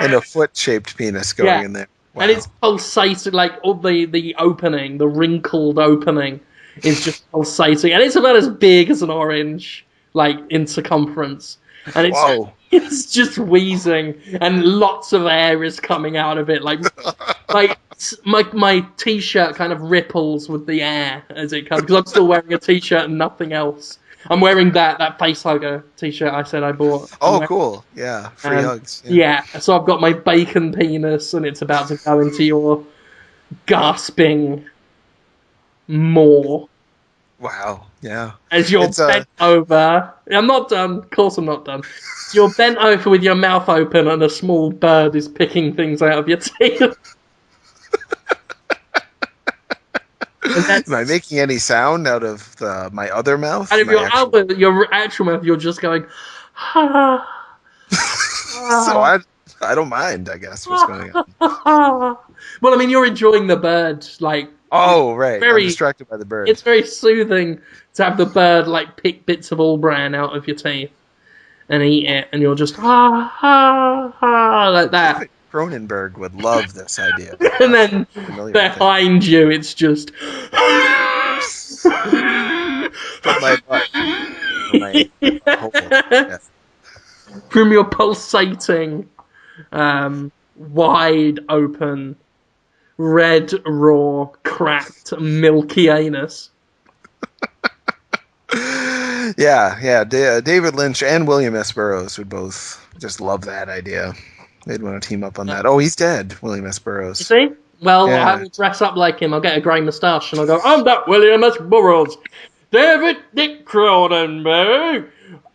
and a foot-shaped penis going yeah, in there. and Wow. it's pulsating, like all the opening, the wrinkled opening, is just pulsating, and it's about as big as an orange, like in circumference, and it's Whoa. it's just wheezing, and lots of air is coming out of it, like my t-shirt kind of ripples with the air as it comes because I'm still wearing a t-shirt and nothing else. I'm wearing that face hugger t-shirt I said I bought. Oh, cool. Yeah, free hugs. Yeah. Yeah, so I've got my bacon penis and it's about to go into your gasping maw Wow. Yeah. as you're It's bent over. I'm not done. Of course I'm not done. You're bent over with your mouth open and a small bird is picking things out of your teeth. And Am I that's making any sound out of my other mouth? out of My your actual. your actual mouth, you're just going, ah, So ah, I don't mind. I guess what's going on. ah. Well, I mean, you're enjoying the bird. Like, it's Oh, right. I'm very, distracted by the bird. it's very soothing to have the bird like pick bits of all bran out of your teeth and eat it, and you're just like that. David Cronenberg would love this idea. And then Familiar with it. behind you, it's just. From my butt. From my hole. Yeah. From your pulsating, wide open, red, raw, cracked, milky anus. David Lynch and William S. Burroughs would both just love that idea. They'd want to team up on that. Oh, he's dead, William S. Burroughs. You see? Well, I Yeah. will dress up like him. I'll get a grey moustache and I'll go, I'm that William S. Burroughs. David Dick Cronenberg.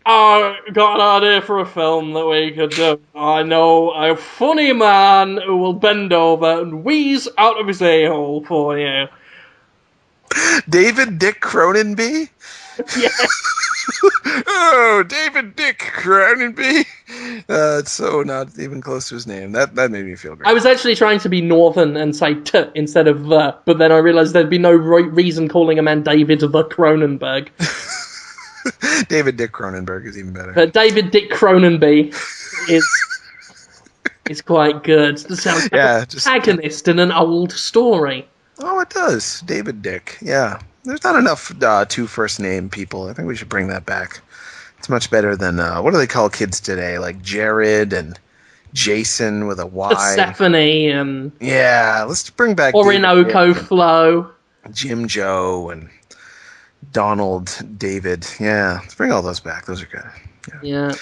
I got an idea for a film that we could do. I know a funny man who will bend over and wheeze out of his a-hole for you. David Dick Cronenby? Yeah. Oh, David Dick Cronenby. It's so not even close to his name. That made me feel great. I was actually trying to be northern and say t instead of the, but then I realised there'd be no reason calling a man David the Cronenberg. David Dick Cronenberg is even better. But David Dick Cronenby is quite good. It sounds like an protagonist in an old story. Oh, it does. David Dick. Yeah. There's not enough two first name people. I think we should bring that back. It's much better than what do they call kids today? Like Jared and Jason with a Y. Persephone and yeah, let's bring back Orinoco Flow. Jim Joe and Donald David. Yeah, let's bring all those back. Those are good. Yeah.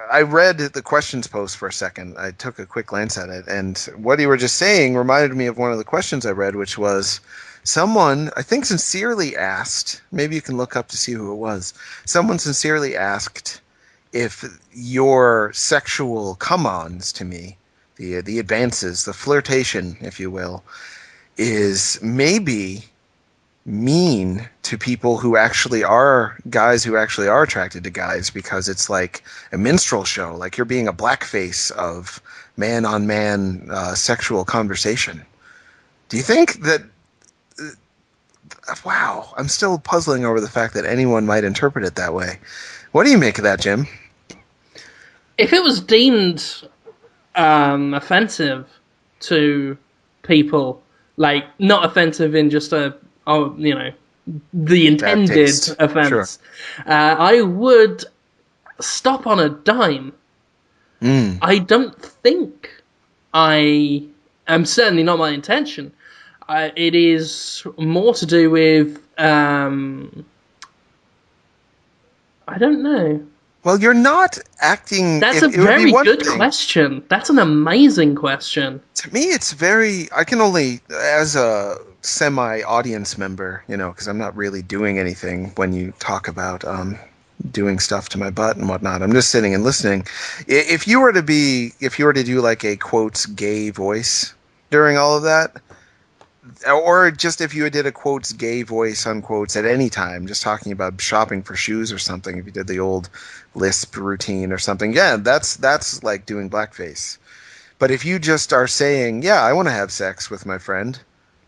I read the questions post for a second. I took a quick glance at it, and what you were just saying reminded me of one of the questions I read, which was someone, I think, sincerely asked, maybe you can look up to see who it was. Someone sincerely asked if your sexual come-ons to me, the advances, the flirtation, if you will, is maybe mean to people who actually are guys who actually are attracted to guys, because it's like a minstrel show, like you're being a blackface of man-on-man sexual conversation. Do you think that? Wow, I'm still puzzling over the fact that anyone might interpret it that way. What do you make of that, Jim? If it was deemed offensive to people, like not offensive in just the Bad intended taste. Sure. offense, I would stop on a dime. Mm. I don't think I am certainly not my intention. It is more to do with I don't know. Well, you're not acting. That's a If it would be very one good thing. question. That's an amazing question. To me, it's very. I can only, as a semi-audience member, because I'm not really doing anything when you talk about doing stuff to my butt and whatnot. I'm just sitting and listening. If you were to do like a quotes gay voice during all of that, or just if you did a quotes gay voice unquotes at any time, just talking about shopping for shoes or something, if you did the old lisp routine or something, yeah, that's like doing blackface. But if you just are saying, yeah, I want to have sex with my friend,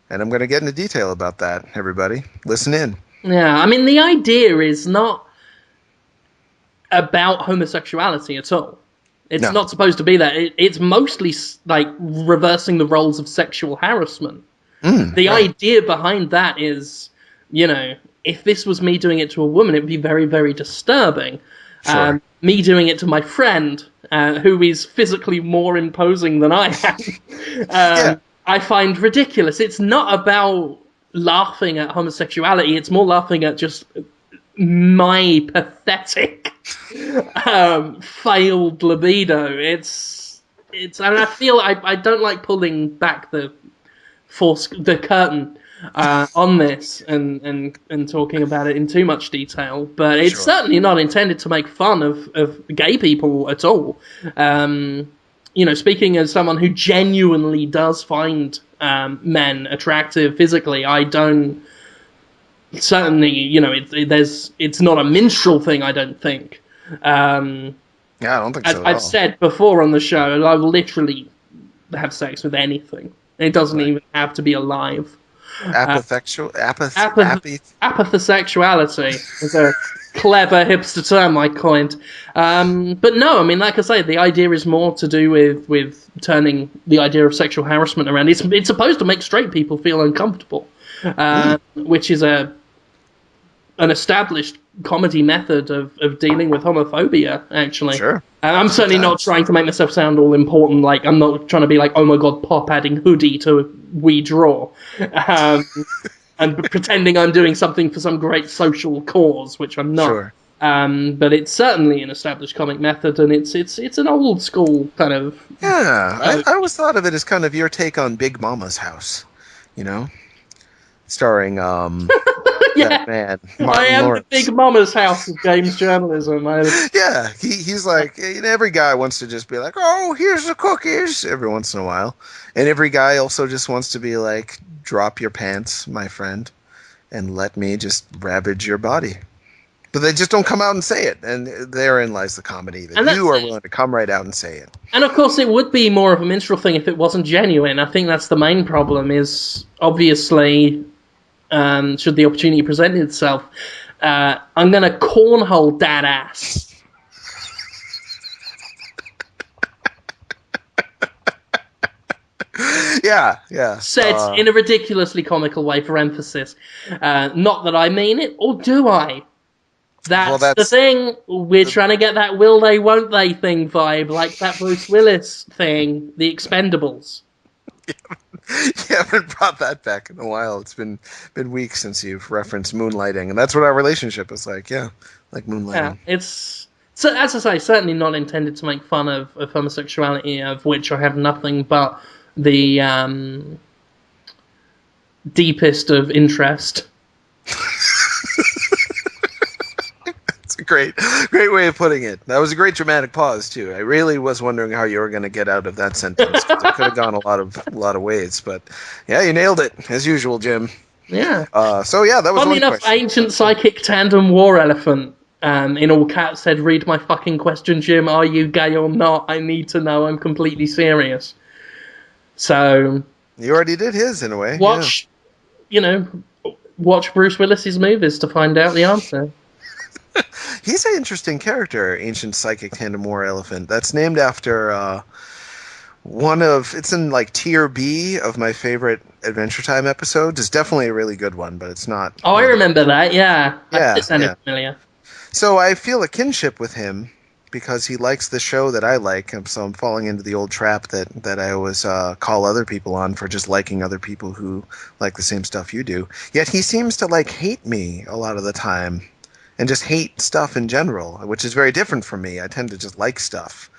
and I'm going to get into detail about that, everybody, listen in. Yeah, I mean, the idea is not about homosexuality at all. It's No. not supposed to be that. It's mostly like reversing the roles of sexual harassment. The Right. idea behind that is, if this was me doing it to a woman, it would be very, very disturbing. Sure. Me doing it to my friend, who is physically more imposing than I am, Yeah. I find ridiculous. It's not about laughing at homosexuality. It's more laughing at just my pathetic failed libido. And I feel I don't like pulling back the curtain on this and talking about it in too much detail, but it's Sure. certainly not intended to make fun of gay people at all. Speaking as someone who genuinely does find men attractive physically, I don't certainly, it's not a minstrel thing, I don't think. Yeah, I don't think As so at I've all. said before on the show, I will literally have sex with anything. It doesn't Right. even have to be alive. Apathexual, Apathosexuality is a clever hipster term I coined. But no, I mean, like I say, the idea is more to do with turning the idea of sexual harassment around. It's supposed to make straight people feel uncomfortable, which is an established comedy method of dealing with homophobia, actually. Sure. I'm Good certainly not times. trying to make myself sound all important, like, I'm not trying to be like, oh my god, Pop adding hoodie to We Draw, and pretending I'm doing something for some great social cause, which I'm not. Sure. But it's certainly an established comic method, and it's an old school kind of Yeah, uh, I always thought of it as kind of your take on Big Mama's House, you know, starring that yeah. man I Martin am the Lawrence. big mama's house of games journalism. Yeah, he's like, every guy wants to just be like, oh, here's the cookies every once in a while, and every guy also just wants to be like, drop your pants, my friend, and let me just ravage your body. But they just don't come out and say it, and therein lies the comedy that And you that's are willing to come right out and say it. And of course, it would be more of a minstrel thing if it wasn't genuine. I think that's the main problem. Is obviously, should the opportunity present itself, I'm going to cornhole that ass. Yeah, yeah. Said in a ridiculously comical way for emphasis. Not that I mean it, or do I? Well, That's the that's thing. We're trying to get that will they, won't they thing vibe, like that Bruce Willis thing, The Expendables. you haven't brought that back in a while. It's been weeks since you've referenced moonlighting, and that's what our relationship is like. Yeah, like Yeah, moonlighting. it's so as I say, certainly not intended to make fun of homosexuality, of which I have nothing but the deepest of interest. It's a great way of putting it. That was a great dramatic pause too. I really was wondering how you were going to get out of that sentence because it could have gone a lot of ways. But yeah, you nailed it as usual, Jim. Yeah. So yeah, that was Funny one enough, question. ancient psychic tandem war elephant. in all caps said, "Read my fucking question, Jim. Are you gay or not? I need to know. I'm completely serious." So You already did his in a way. watch, watch Bruce Willis's movies to find out the answer. Yeah. He's an interesting character, Ancient Psychic Tandem War Elephant. That's named after it's in like tier B of my favorite Adventure Time episodes. It's definitely a really good one, but it's not Oh, I one of the remember that. Yeah, Yeah, it sounded yeah. familiar. So I feel a kinship with him because he likes the show that I like. And so I'm falling into the old trap that I always call other people on for just liking other people who like the same stuff you do. Yet he seems to like hate me a lot of the time and just hate stuff in general, which is very different from me. I tend to just like stuff.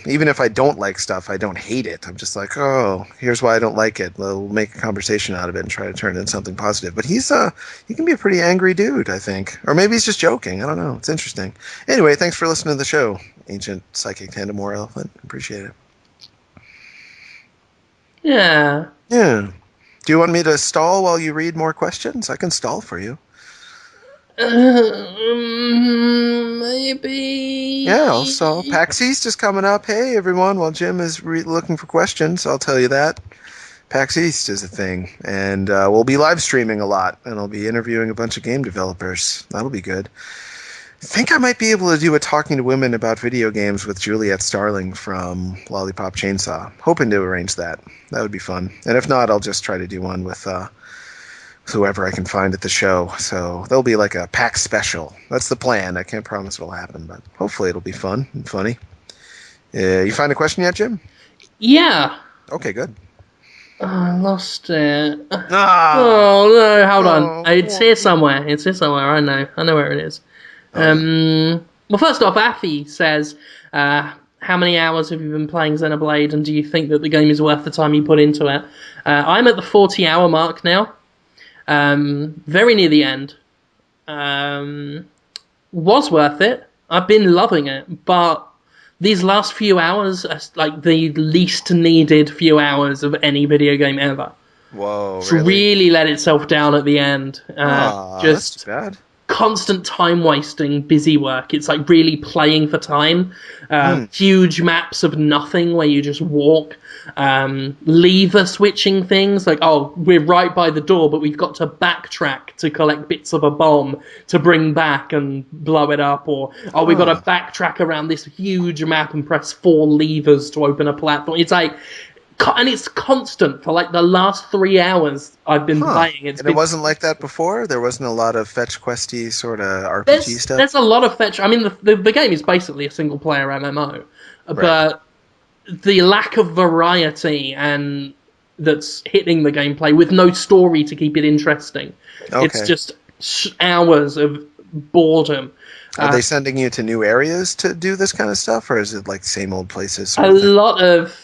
Even if I don't like stuff, I don't hate it. I'm just like, oh, here's why I don't like it. We'll make a conversation out of it and try to turn it into something positive. But he can be a pretty angry dude, I think. Or maybe he's just joking. I don't know. It's interesting. Anyway, thanks for listening to the show, Ancient Psychic Tandem War Elephant. Appreciate it. Yeah. Yeah. Do you want me to stall while you read more questions? I can stall for you. Maybe. Yeah, I'll stall. PAX East is coming up. Hey, everyone. While Jim is looking for questions, I'll tell you that. PAX East is a thing, and we'll be live streaming a lot, and I'll be interviewing a bunch of game developers. That'll be good. I think I might be able to do a Talking to Women about video games with Juliet Starling from Lollipop Chainsaw. Hoping to arrange that. That would be fun. And if not, I'll just try to do one with whoever I can find at the show. So there'll be like a PAX special. That's the plan. I can't promise it'll happen, but hopefully it'll be fun and funny. You find a question yet, Jim? Yeah. Okay, good. Oh, I lost it. Ah! Oh no, hold on. Oh, It's here somewhere. It's here somewhere. I know where it is. yeah. Well, first off, Affy says, how many hours have you been playing Xenoblade, and do you think that the game is worth the time you put into it? I'm at the 40-hour mark now. Very near the end. Was worth it. I've been loving it, but these last few hours are like the least needed few hours of any video game ever. Whoa, It's really? really let itself down at the end. That's too Just bad. constant time wasting, busy work. It's like really playing for time. Hmm. Huge maps of nothing where you just walk. Lever switching things like, oh, we're right by the door, but we've got to backtrack to collect bits of a bomb to bring back and blow it up, or oh, we've got to backtrack around this huge map and press 4 levers to open a platform. It's like, and it's constant for like the last 3 hours I've been playing. And it wasn't like that before? There wasn't a lot of fetch questy sort of RPG stuff? There's a lot of fetch. I mean, the game is basically a single player MMO, but the lack of variety and that's hitting the gameplay with no story to keep it interesting. Okay. It's just hours of boredom. Are they sending you to new areas to do this kind of stuff, or is it like same old places? A lot of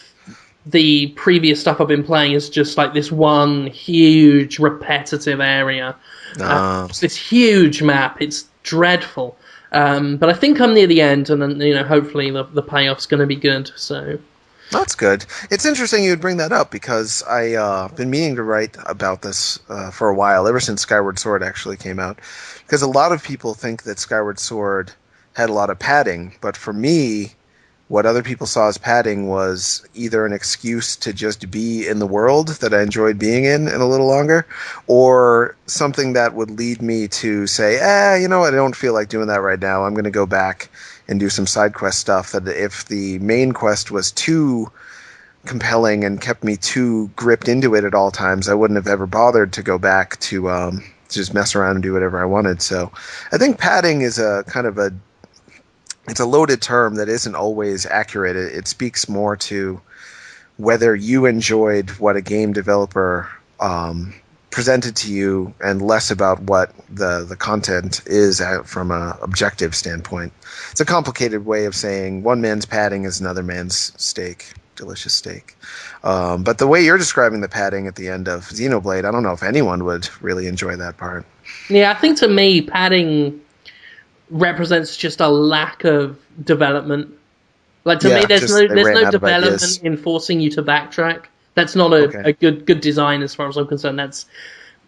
the previous stuff I've been playing is just like this one huge repetitive area. It's this huge map. It's dreadful. But I think I'm near the end, and then hopefully the payoff's going to be good. So that's good. It's interesting you would bring that up because I've been meaning to write about this for a while, ever since Skyward Sword actually came out. Because a lot of people think that Skyward Sword had a lot of padding, but for me, what other people saw as padding was either an excuse to just be in the world that I enjoyed being in a little longer, or something that would lead me to say, you know what, I don't feel like doing that right now. I'm going to go back and do some side quest stuff that if the main quest was too compelling and kept me too gripped into it at all times, I wouldn't have ever bothered to go back to just mess around and do whatever I wanted. So I think padding is a kind of it's a loaded term that isn't always accurate. It speaks more to whether you enjoyed what a game developer presented to you and less about what the content is from an objective standpoint. It's a complicated way of saying one man's padding is another man's steak. Delicious steak. But the way you're describing the padding at the end of Xenoblade, I don't know if anyone would really enjoy that part. yeah, I think to me padding represents just a lack of development. Like to me, there's no development in forcing you to backtrack. That's not a good design as far as I'm concerned.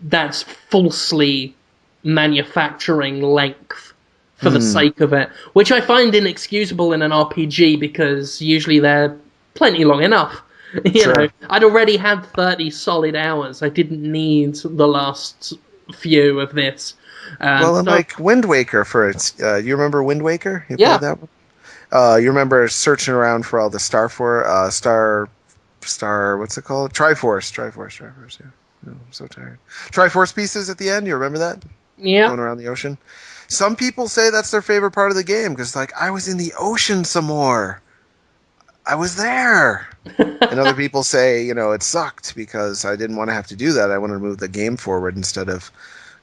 That's falsely manufacturing length for the sake of it, which I find inexcusable in an RPG because usually they're plenty long enough. You know, I'd already had 30 solid hours. I didn't need the last few of this. Well, and like Wind Waker, for its, you remember Wind Waker? You played that one? You remember searching around for all the what's it called? Triforce, yeah. Oh, I'm so tired. Triforce pieces at the end, you remember that? Yeah. Going around the ocean. Some people say that's their favorite part of the game, because like, I was in the ocean some more. I was there. And other people say, you know, it sucked because I didn't want to have to do that. I wanted to move the game forward instead of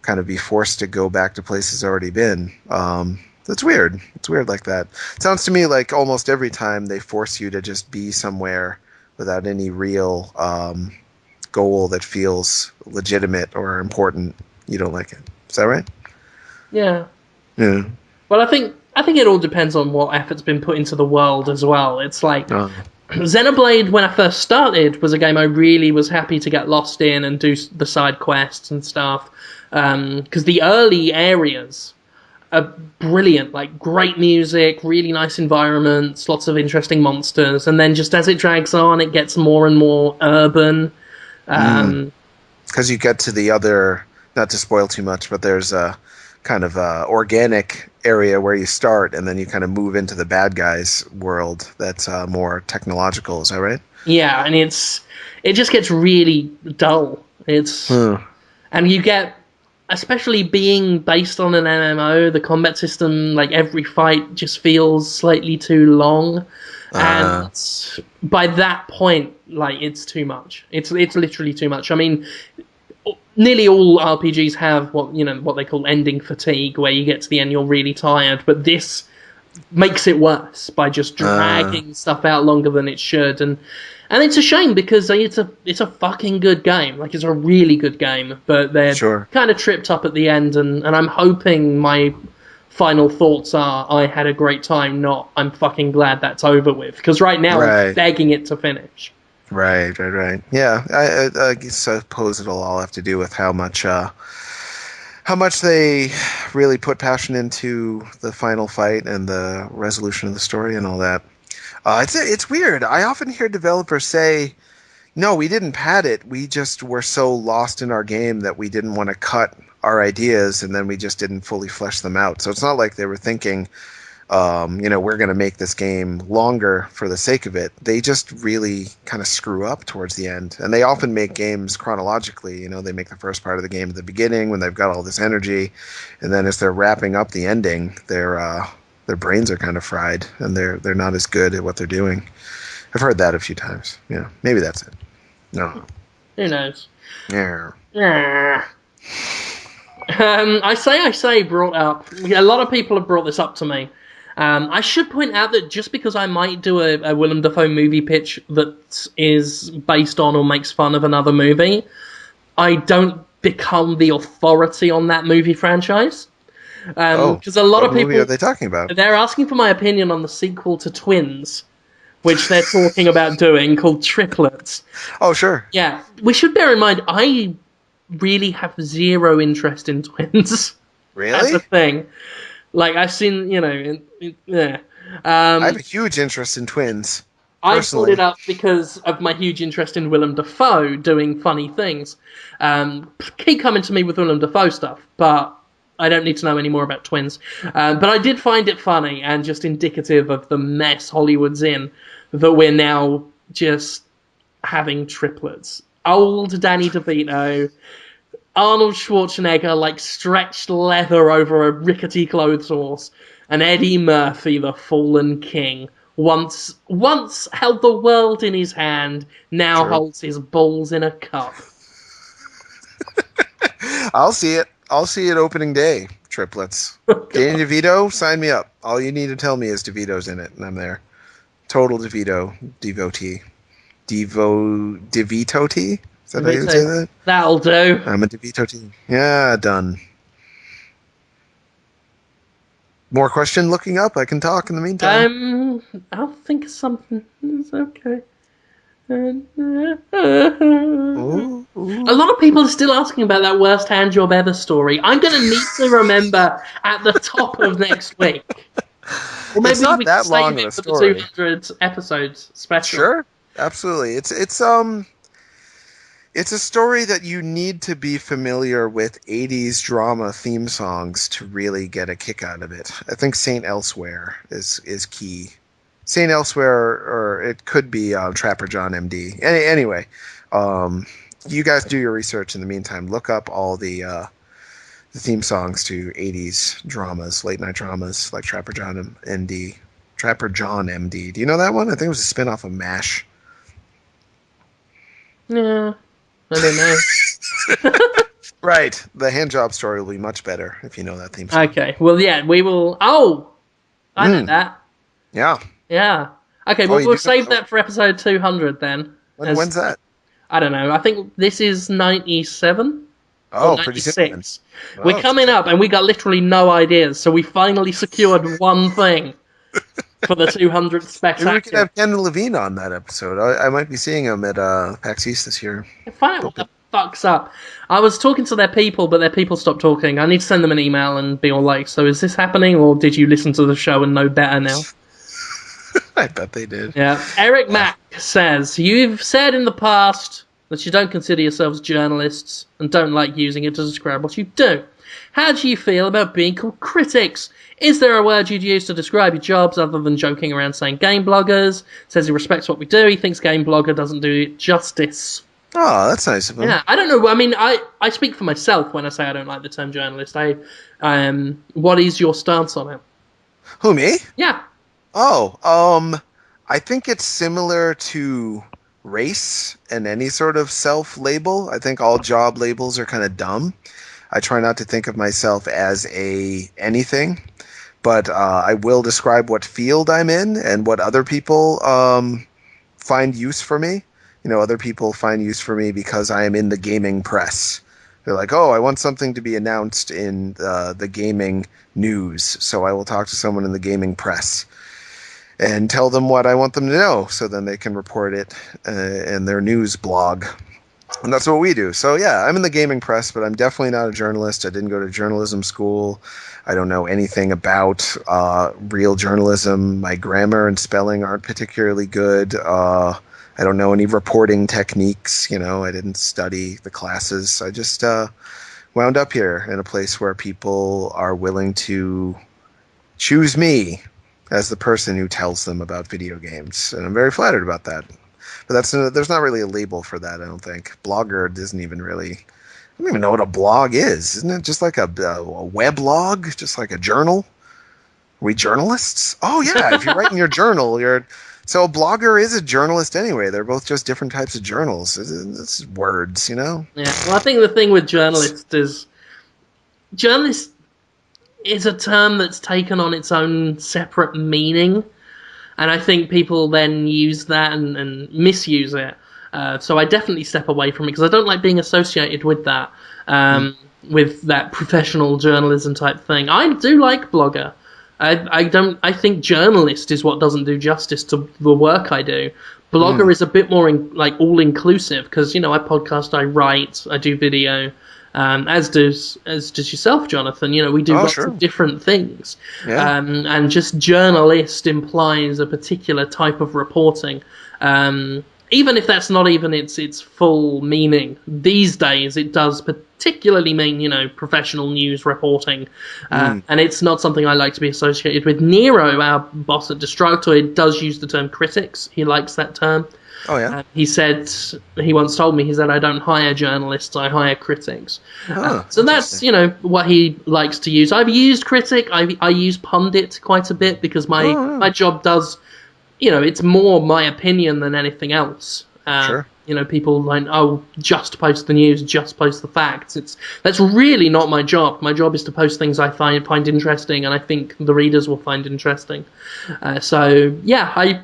kind of be forced to go back to places already been. That's weird. It's weird like that. It sounds to me like almost every time they force you to just be somewhere without any real goal that feels legitimate or important, you don't like it. Is that right? Yeah. Yeah. Well, I think it all depends on what effort's been put into the world as well. It's like Xenoblade, when I first started, was a game I really was happy to get lost in and do the side quests and stuff. Because the early areas are brilliant, like great music, really nice environments, lots of interesting monsters, and then just as it drags on, it gets more and more urban. Because you get to the other, not to spoil too much, but there's a kind of organic area where you start, and then you kind of move into the bad guys' world that's more technological. Is that right? Yeah, and it just gets really dull. And you get, especially being based on an MMO, the combat system, like every fight just feels slightly too long. And by that point, like it's too much. It's literally too much. I mean, nearly all RPGs have what they call ending fatigue, where you get to the end, you're really tired. But this makes it worse by just dragging stuff out longer than it should, and it's a shame because it's a fucking good game. Like, it's a really good game, but they're kind of tripped up at the end, and I'm hoping my final thoughts are I had a great time, not I'm fucking glad that's over with, because right now I'm begging it to finish. Right. Yeah, I suppose it'll all have to do with how much they really put passion into the final fight and the resolution of the story and all that. It's weird. I often hear developers say, "No, we didn't pad it. We just were so lost in our game that we didn't want to cut our ideas, and then we just didn't fully flesh them out." So it's not like they were thinking, we're going to make this game longer for the sake of it. They just really kind of screw up towards the end. And they often make games chronologically. You know, they make the first part of the game at the beginning when they've got all this energy. And then as they're wrapping up the ending, their brains are kind of fried and they're not as good at what they're doing. I've heard that a few times. Yeah, maybe that's it. No. Who knows? Yeah. I say brought up. A lot of people have brought this up to me. I should point out that just because I might do a Willem Dafoe movie pitch that is based on or makes fun of another movie, I don't become the authority on that movie franchise. Because a lot of people, what movie are they talking about? They're asking for my opinion on the sequel to Twins, which they're talking about doing, called Triplets. Oh, sure. Yeah, we should bear in mind, I really have zero interest in Twins. Really? As a thing. Like, I've seen, yeah. I have a huge interest in Twins. I brought it up because of my huge interest in Willem Dafoe doing funny things. Keep coming to me with Willem Dafoe stuff, but I don't need to know any more about Twins. But I did find it funny and just indicative of the mess Hollywood's in, that we're now just having triplets. Old Danny DeVito, Arnold Schwarzenegger like stretched leather over a rickety clothes horse, and Eddie Murphy, the fallen king, once held the world in his hand, now holds his balls in a cup. I'll see it. I'll see it opening day. Triplets. Danny DeVito, sign me up. All you need to tell me is DeVito's in it, and I'm there. Total DeVito devotee. DeVito-tee? Is that how you would say that? That'll do. I'm a DeVito-tee. Yeah, done. More question looking up? I can talk in the meantime. I'll think of something. It's okay. Ooh. A lot of people are still asking about that worst hand job ever story. I'm going to need to remember at the top of next week. Or maybe It's not we can that long save of a it for the story. 200 episodes special. Sure, absolutely. It's a story that you need to be familiar with 80s drama theme songs to really get a kick out of it. I think Saint Elsewhere is key. Saint Elsewhere, or it could be Trapper John MD. Anyway, um, you guys do your research in the meantime. Look up all the theme songs to 80s dramas, late night dramas like Trapper John MD. Trapper John MD. Do you know that one? I think it was a spin-off of MASH. Yeah, I don't know. Right. The hand job story will be much better if you know that theme song. Okay, well, yeah, we will... Oh! I know that. Yeah. Yeah. Okay, Oh, well, you we'll do? save that for episode 200 then. When's that? I don't know. I think this is 97 or Oh, pretty soon then. 96. We're Oh, it's coming up, and we got literally no ideas, so we finally secured one thing for the 200th maybe we could spectacular. have Ken Levine on that episode. I might be seeing him at PAX East this year. Find out what the fuck's up. I was talking to their people, but their people stopped talking. I need to send them an email and be all like, so is this happening, or did you listen to the show and know better now? I bet they did. Yeah. Eric Mack says, you've said in the past that you don't consider yourselves journalists and don't like using it to describe what you do. How do you feel about being called critics? Is there a word you'd use to describe your jobs other than joking around saying game bloggers? Says he respects what we do. He thinks game blogger doesn't do it justice. Oh, that's nice of him. Yeah, I don't know. I mean, I speak for myself when I say I don't like the term journalist. What is your stance on it? Who, me? Yeah. Oh, I think it's similar to race and any sort of self-label. I think all job labels are kind of dumb. I try not to think of myself as anything, but I will describe what field I'm in and what other people find use for me. You know, other people find use for me because I am in the gaming press. They're like, oh, I want something to be announced in the gaming news, so I will talk to someone in the gaming press and tell them what I want them to know, so then they can report it in their news blog. And that's what we do. So yeah, I'm in the gaming press, but I'm definitely not a journalist. I didn't go to journalism school. I don't know anything about real journalism. My grammar and spelling aren't particularly good. I don't know any reporting techniques. You know, I didn't study the classes. I just wound up here in a place where people are willing to choose me as the person who tells them about video games, and I'm very flattered about that. But there's not really a label for that, I don't think. Blogger isn't even really... I don't even know what a blog is. Isn't it just like a weblog? Just like a journal? Are we journalists? Oh, yeah, if you write in your journal, you're... So a blogger is a journalist anyway. They're both just different types of journals. It's words, you know? Yeah. Well, I think the thing with journalists is... Journalist is a term that's taken on its own separate meaning, and I think people then use that and misuse it. So I definitely step away from it because I don't like being associated with that, with that professional journalism type thing. I do like blogger. I don't. I think journalist is what doesn't do justice to the work I do. Blogger is a bit more all inclusive because I podcast, I write, I do video. As does yourself, Jonathan. We do lots of different things. Yeah. And just journalist implies a particular type of reporting. Even if that's not even its full meaning. These days, it does particularly mean, professional news reporting. And it's not something I like to be associated with. Nero, our boss at Destructoid, does use the term critics. He likes that term. Oh, yeah? He once told me, he said, I don't hire journalists, I hire critics. So that's, what he likes to use. I've used critic, I use pundit quite a bit because my job does, it's more my opinion than anything else. Sure. People like, just post the news, just post the facts. That's really not my job. My job is to post things I find interesting and I think the readers will find interesting. So, yeah,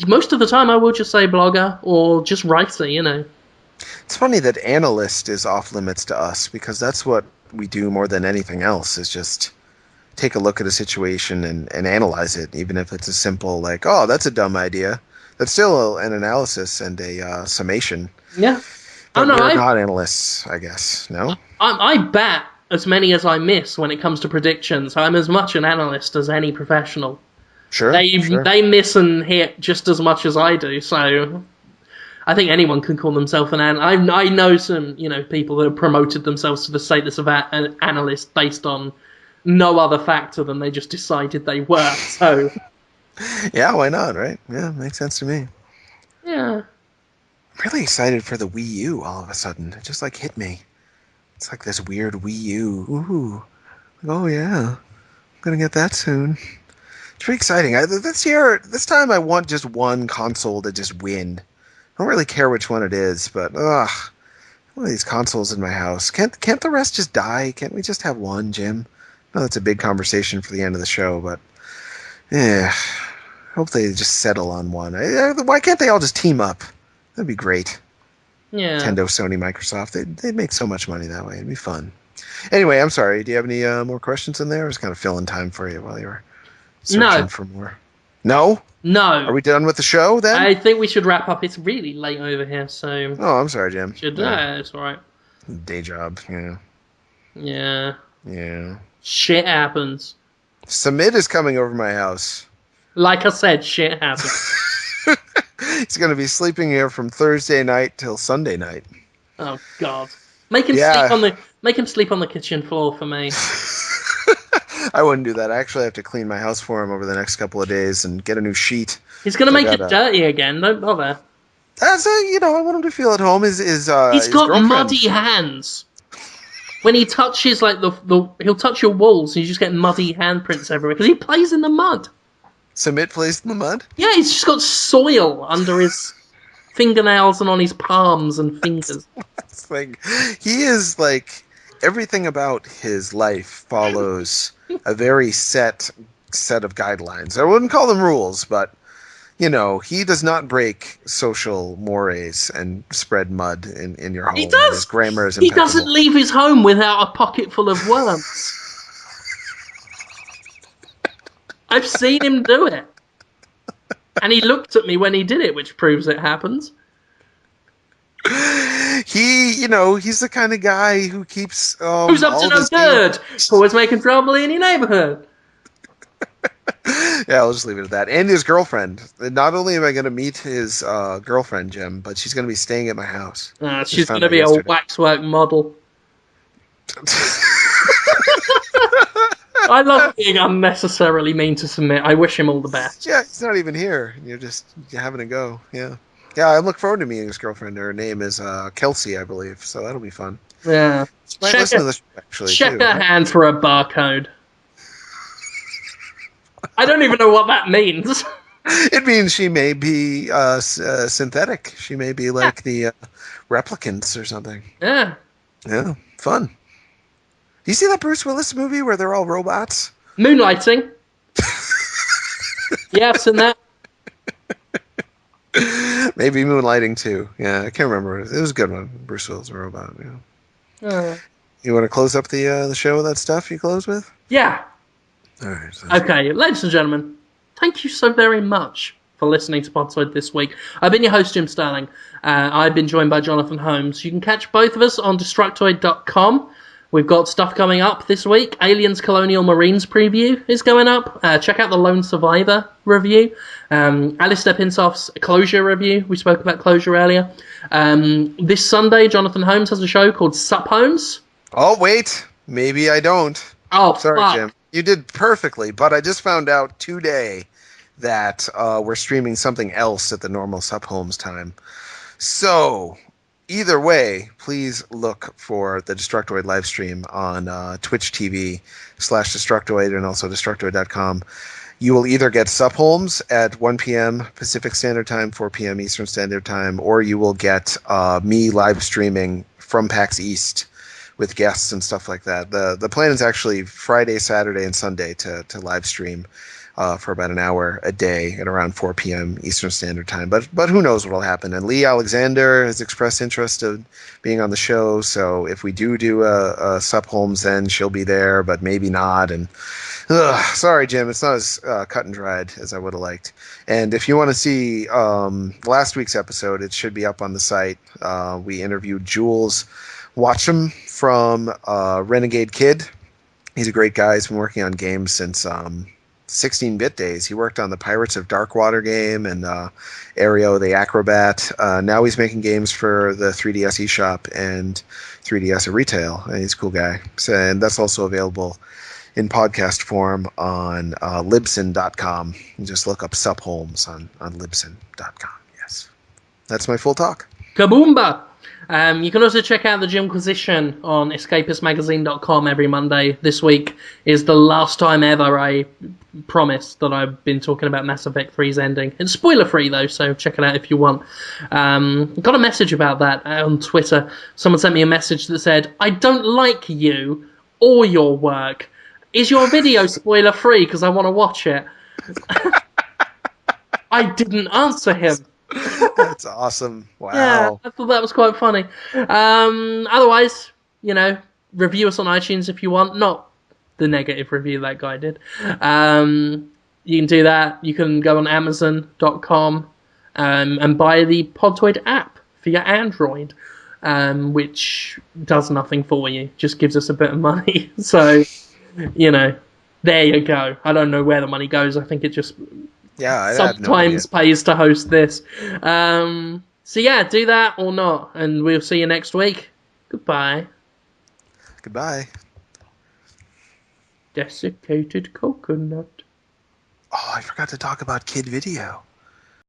most of the time I will just say blogger or just writer, It's funny that analyst is off limits to us because that's what we do more than anything else is just take a look at a situation and analyze it, even if it's as simple like, oh, that's a dumb idea. That's still an analysis and a summation. Yeah. But no, we're not analysts, I guess. No? I bet as many as I miss when it comes to predictions. I'm as much an analyst as any professional. Sure. Sure. They miss and hit just as much as I do, so I think anyone can call themselves an analyst. I know some, people that have promoted themselves to the status of an analyst based on no other factor than they just decided they were. So Yeah, why not, right? Yeah, makes sense to me. yeah. I'm really excited for the Wii U all of a sudden. It just hit me. It's like this weird Wii U. Ooh. Oh yeah. I'm gonna get that soon. It's pretty exciting. This time I want just one console to just win. I don't really care which one it is, but one of these consoles in my house. Can't the rest just die? Can't we just have one, Jim? I know that's a big conversation for the end of the show, but yeah, hope they just settle on one. Why can't they all just team up? That'd be great. Yeah. Nintendo, Sony, Microsoft. They'd make so much money that way. It'd be fun. Anyway, I'm sorry. Do you have any more questions in there? I was kind of filling time for you while you were searching for more. No? No. Are we done with the show then? I think we should wrap up. It's really late over here, so. Oh, I'm sorry, Jim. It's alright. Day job, yeah. Yeah. Yeah. Shit happens. Samid is coming over my house. Like I said, shit happens. He's going to be sleeping here from Thursday night till Sunday night. Oh God! Make him sleep on the kitchen floor for me. I wouldn't do that. I actually have to clean my house for him over the next couple of days and get a new sheet. He's gonna make it dirty again. Don't bother. I want him to feel at home. He's got muddy hands. When he touches he'll touch your walls and you just get muddy handprints everywhere because he plays in the mud. Samit plays in the mud? Yeah, he's just got soil under his fingernails and on his palms and fingers. He is everything about his life follows a very set of guidelines. I wouldn't call them rules, but he does not break social mores and spread mud in your home. He does. His grammar is impeccable. He doesn't leave his home without a pocket full of worms. I've seen him do it. And he looked at me when he did it, which proves it happens. He's the kind of guy who keeps... Who's up to no good? Always making trouble in your neighborhood. Yeah, I'll just leave it at that. And his girlfriend. Not only am I going to meet his girlfriend, Jim, but she's going to be staying at my house. She's going to be a waxwork model. I love being unnecessarily mean to Submit. I wish him all the best. Yeah, he's not even here. You're just having a go. Yeah. Yeah, I look forward to meeting his girlfriend. Her name is Kelsey, I believe, so that'll be fun. Yeah. She might listen to this, actually, check her hand for a barcode. I don't even know what that means. It means she may be synthetic. She may be like the replicants or something. Yeah. Yeah, fun. You see that Bruce Willis movie where they're all robots? Moonlighting. Yes, and that. Maybe Moonlighting too. Yeah, I can't remember. It was a good one. Bruce Willis, a robot. Yeah. You want to close up the show with that stuff you close with? Yeah. All right. Okay, ladies and gentlemen, thank you so very much for listening to Podtoid this week. I've been your host, Jim Sterling. I've been joined by Jonathan Holmes. You can catch both of us on destructoid.com. We've got stuff coming up this week. Aliens Colonial Marines preview is going up. Check out the Lone Survivor review. Alistair Pinsoff's Closure review. We spoke about Closure earlier. This Sunday, Jonathan Holmes has a show called Sup Holmes. Oh, wait. Maybe I don't. Oh, sorry, fuck. Jim. You did perfectly, but I just found out today that we're streaming something else at the normal Sup Holmes time. So... either way, please look for the Destructoid live stream on Twitch TV/Destructoid and also Destructoid.com. You will either get Sup Holmes at 1 p.m. Pacific Standard Time, 4 p.m. Eastern Standard Time, or you will get me live streaming from PAX East with guests and stuff like that. The plan is actually Friday, Saturday, and Sunday to live stream for about an hour a day at around 4 p.m. Eastern Standard Time. But who knows what will happen. And Lee Alexander has expressed interest in being on the show, so if we do a Sup Holmes, then she'll be there, but maybe not. And Sorry, Jim. It's not as cut and dried as I would have liked. And if you want to see last week's episode, it should be up on the site. We interviewed Jules Watcham from Renegade Kid. He's a great guy. He's been working on games since 16-bit days. He worked on the Pirates of Darkwater game and Aereo the Acrobat. Now he's making games for the 3DS eShop and 3DS retail. And he's a cool guy. So, and that's also available in podcast form on Libsyn.com. You just look up Sup Holmes on Libsyn.com. Yes. That's my full talk. Kaboomba! You can also check out the Jimquisition on escapistmagazine.com every Monday. This week is the last time ever I promise that I've been talking about Mass Effect 3's ending. It's spoiler-free, though, so check it out if you want. Got a message about that on Twitter. Someone sent me a message that said, I don't like you or your work. Is your video spoiler-free? Because I want to watch it. I didn't answer him. That's awesome. Wow. Yeah, I thought that was quite funny. Otherwise, review us on iTunes if you want. Not the negative review that guy did. You can do that. You can go on Amazon.com and buy the Podtoid app for your Android, which does nothing for you. Just gives us a bit of money. So, there you go. I don't know where the money goes. I think it just... Yeah, I have no sometimes idea. pays to host this. So yeah, do that or not, and we'll see you next week. Goodbye. Goodbye. Desiccated coconut. Oh, I forgot to talk about Kid Video.